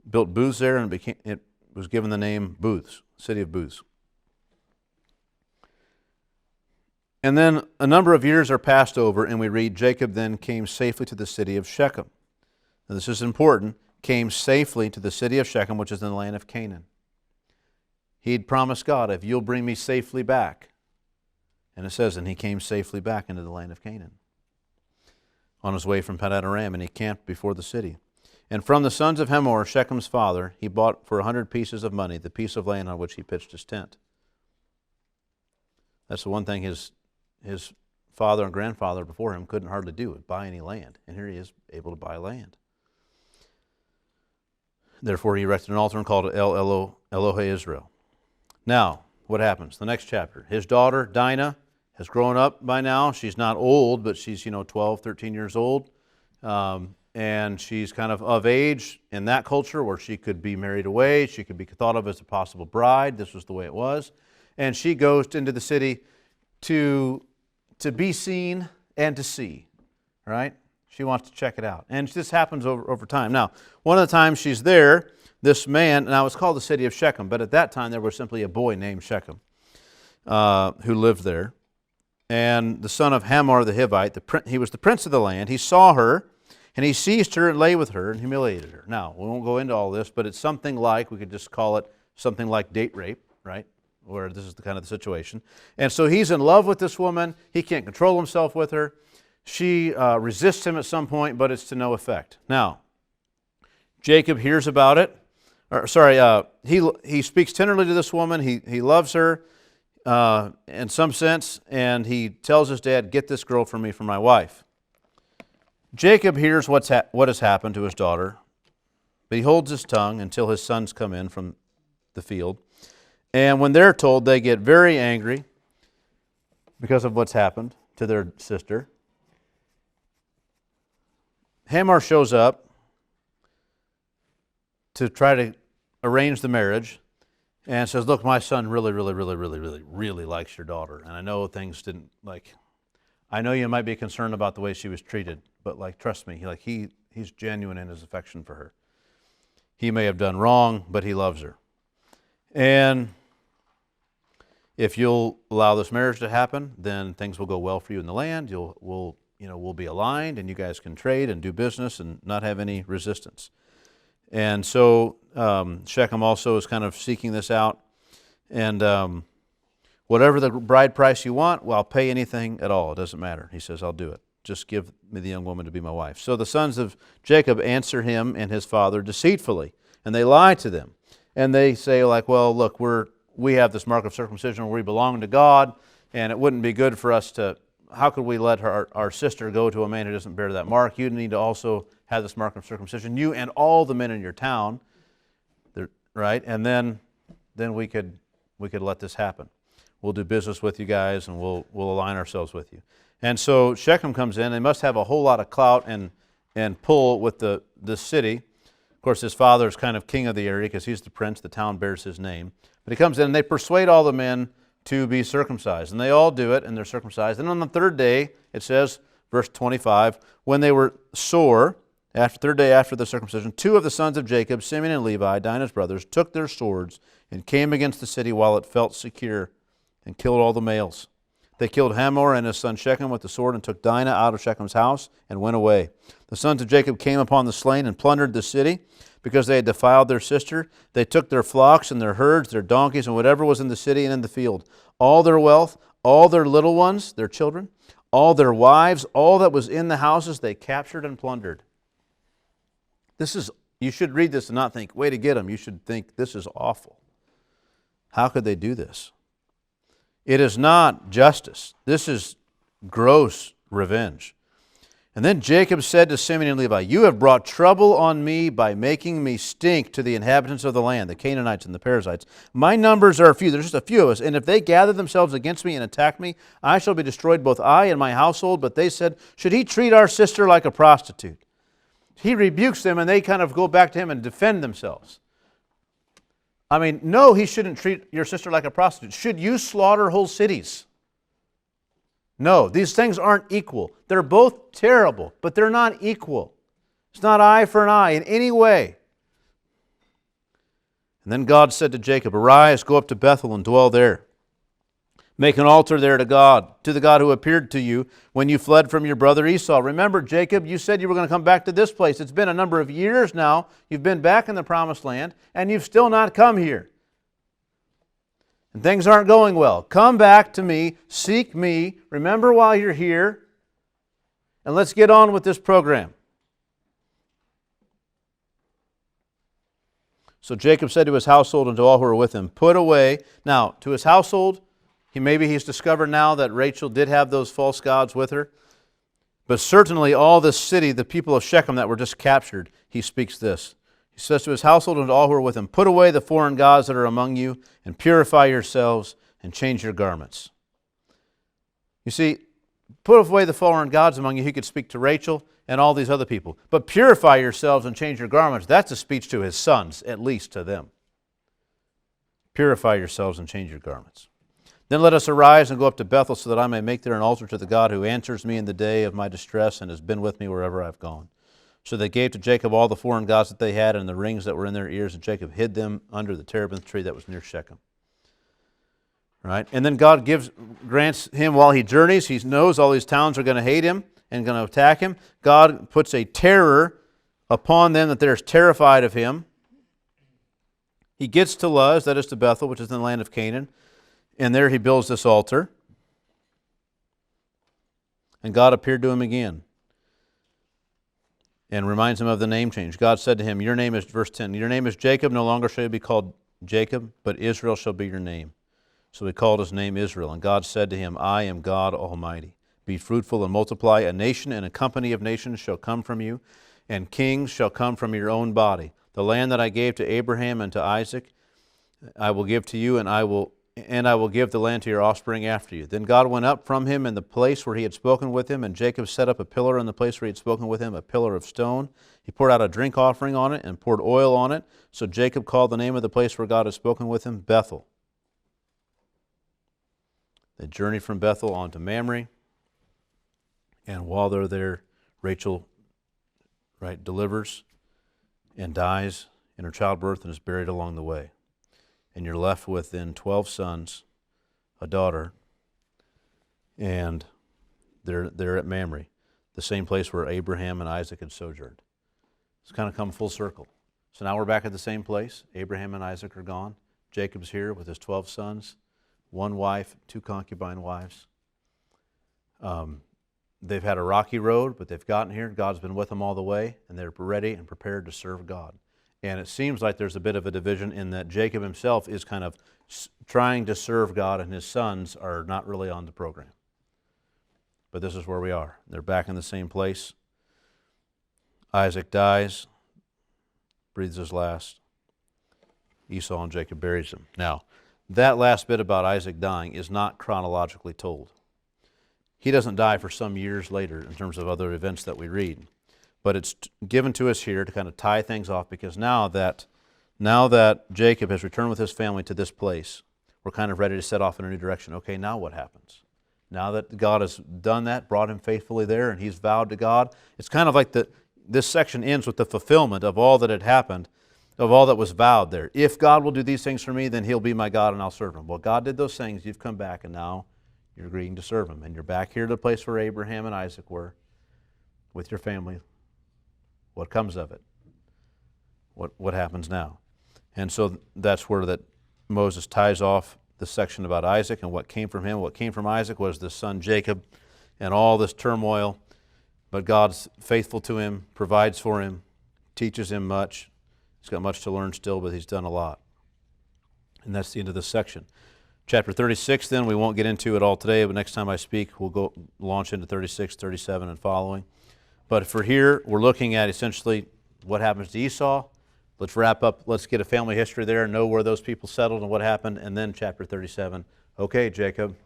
built booths there, and it was given the name Booths, City of Booths. And then a number of years are passed over, and we read, Jacob then came safely to the city of Shechem. Now, this is important, came safely to the city of Shechem, which is in the land of Canaan. He'd promised God, if you'll bring me safely back. And it says, and he came safely back into the land of Canaan, on his way from Paddan-aram, and he camped before the city. And from the sons of Hamor, Shechem's father, he bought for 100 pieces of money the piece of land on which he pitched his tent. That's the one thing his father and grandfather before him couldn't hardly do, buy any land. And here he is able to buy land. Therefore he erected an altar and called it Elohe Israel. Now, what happens? The next chapter. His daughter, Dinah, has grown up by now. She's not old, but she's 12, 13 years old. And she's kind of age in that culture where she could be married away. She could be thought of as a possible bride. This was the way it was. And she goes into the city to be seen and to see, right? She wants to check it out. And this happens over time. Now, one of the times she's there, this man, now it's called the city of Shechem, but at that time there was simply a boy named Shechem who lived there. And the son of Hamor the Hivite, he was the prince of the land. He saw her, and he seized her and lay with her and humiliated her. Now, we won't go into all this, but it's something like, we could just call it something like date rape, right? Where this is the kind of the situation. And so he's in love with this woman. He can't control himself with her. She resists him at some point, but it's to no effect. Now, Jacob hears about it. He speaks tenderly to this woman. He loves her in some sense, and he tells his dad, get this girl for me for my wife. Jacob hears what has happened to his daughter, but he holds his tongue until his sons come in from the field. And when they're told, they get very angry because of what's happened to their sister. Hamor shows up to try to arrange the marriage and says, look, my son really likes your daughter. And I know things didn't, I know you might be concerned about the way she was treated, but trust me, he's genuine in his affection for her. He may have done wrong, but he loves her. And if you'll allow this marriage to happen, then things will go well for you in the land. We'll be aligned, and you guys can trade and do business and not have any resistance. And so Shechem also is kind of seeking this out. And whatever the bride price you want, well, I'll pay anything at all. It doesn't matter. He says, I'll do it. Just give me the young woman to be my wife. So the sons of Jacob answer him and his father deceitfully, and they lie to them. And they say, well, look, we have this mark of circumcision where we belong to God, and it wouldn't be good for us to, how could we let our sister go to a man who doesn't bear that mark? You need to also have this mark of circumcision, you and all the men in your town, right? And then we could let this happen. We'll do business with you guys, and we'll align ourselves with you. And so Shechem comes in. They must have a whole lot of clout and pull with the city. Of course, his father is kind of king of the area because he's the prince. The town bears his name. But he comes in, and they persuade all the men to be circumcised. And they all do it, and they're circumcised. And on the third day, it says, verse 25, when they were sore, third day after the circumcision, 2 of the sons of Jacob, Simeon and Levi, Dinah's brothers, took their swords and came against the city while it felt secure and killed all the males. They killed Hamor and his son Shechem with the sword and took Dinah out of Shechem's house and went away. The sons of Jacob came upon the slain and plundered the city because they had defiled their sister. They took their flocks and their herds, their donkeys, and whatever was in the city and in the field. All their wealth, all their little ones, their children, all their wives, all that was in the houses, they captured and plundered. You should read this and not think, way to get them. You should think, this is awful. How could they do this? It is not justice. This is gross revenge. And then Jacob said to Simeon and Levi, you have brought trouble on me by making me stink to the inhabitants of the land, the Canaanites and the Perizzites. My numbers are few. There's just a few of us. And if they gather themselves against me and attack me, I shall be destroyed, both I and my household. But they said, should he treat our sister like a prostitute? He rebukes them, and they kind of go back to him and defend themselves. I mean, no, he shouldn't treat your sister like a prostitute. Should you slaughter whole cities? No, these things aren't equal. They're both terrible, but they're not equal. It's not eye for an eye in any way. And then God said to Jacob, arise, go up to Bethel and dwell there. Make an altar there to the God who appeared to you when you fled from your brother Esau. Remember, Jacob, you said you were going to come back to this place. It's been a number of years now. You've been back in the promised land, and you've still not come here. And things aren't going well. Come back to me, seek me, remember while you're here, and let's get on with this program. So Jacob said to his household and to all who were with him, put away. Now, to his household, maybe he's discovered now that Rachel did have those false gods with her. But certainly all this city, the people of Shechem that were just captured, he speaks this. He says to his household and to all who are with him, put away the foreign gods that are among you and purify yourselves and change your garments. You see, put away the foreign gods among you. He could speak to Rachel and all these other people. But purify yourselves and change your garments. That's a speech to his sons, at least to them. Purify yourselves and change your garments. Then let us arise and go up to Bethel so that I may make there an altar to the God who answers me in the day of my distress and has been with me wherever I've gone. So they gave to Jacob all the foreign gods that they had and the rings that were in their ears, and Jacob hid them under the terebinth tree that was near Shechem. Right? And then God grants him while he journeys. He knows all these towns are going to hate him and going to attack him. God puts a terror upon them that they're terrified of him. He gets to Luz, that is to Bethel, which is in the land of Canaan. And there he builds this altar. And God appeared to him again and reminds him of the name change. God said to him, your name is, verse 10, your name is Jacob, no longer shall you be called Jacob, but Israel shall be your name. So he called his name Israel. And God said to him, I am God Almighty. Be fruitful and multiply. A nation and a company of nations shall come from you, and kings shall come from your own body. The land that I gave to Abraham and to Isaac, I will give to you, and I will give the land to your offspring after you. Then God went up from him in the place where he had spoken with him, and Jacob set up a pillar in the place where he had spoken with him, a pillar of stone. He poured out a drink offering on it and poured oil on it. So Jacob called the name of the place where God had spoken with him Bethel. They journeyed from Bethel on to Mamre, and while they're there, Rachel delivers and dies in her childbirth and is buried along the way. And you're left with then 12 sons, a daughter, and they're at Mamre, the same place where Abraham and Isaac had sojourned. It's kind of come full circle. So now we're back at the same place. Abraham and Isaac are gone. Jacob's here with his 12 sons, one wife, 2 concubine wives. They've had a rocky road, but they've gotten here. God's been with them all the way, and they're ready and prepared to serve God. And it seems like there's a bit of a division in that Jacob himself is kind of trying to serve God, and his sons are not really on the program. But this is where we are. They're back in the same place. Isaac dies, breathes his last. Esau and Jacob buries him. Now, that last bit about Isaac dying is not chronologically told. He doesn't die for some years later in terms of other events that we read. But it's given to us here to kind of tie things off, because now that Jacob has returned with his family to this place, we're kind of ready to set off in a new direction. Okay, now what happens? Now that God has done that, brought him faithfully there, and he's vowed to God, it's kind of like this section ends with the fulfillment of all that had happened, of all that was vowed there. If God will do these things for me, then he'll be my God and I'll serve him. Well, God did those things. You've come back, and now you're agreeing to serve him. And you're back here to the place where Abraham and Isaac were with your family. What comes of it? What happens now? And so that's where that Moses ties off the section about Isaac and what came from him. What came from Isaac was the son Jacob and all this turmoil. But God's faithful to him, provides for him, teaches him much. He's got much to learn still, but he's done a lot. And that's the end of this section. Chapter 36, then, we won't get into it all today, but next time I speak, we'll go launch into 36, 37, and following. But for here, we're looking at essentially what happens to Esau. Let's wrap up. Let's get a family history there, know where those people settled and what happened. And then chapter 37. Okay, Jacob,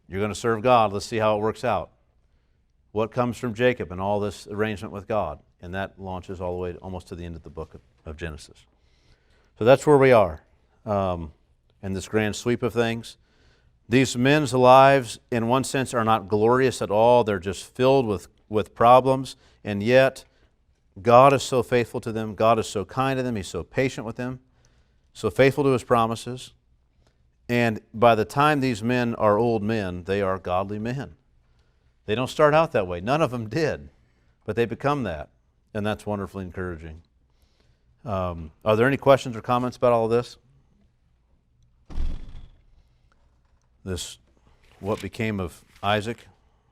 you're going to serve God. Let's see how it works out. What comes from Jacob and all this arrangement with God? And that launches all the way almost to the end of the book of Genesis. So that's where we are in this grand sweep of things. These men's lives, in one sense, are not glorious at all. They're just filled with problems, and yet God is so faithful to them. God is so kind to them. He's so patient with them, so faithful to his promises. And by the time these men are old men, they are godly men. They don't start out that way. None of them did, but they become that, and that's wonderfully encouraging. Are there any questions or comments about all of this? What became of Isaac?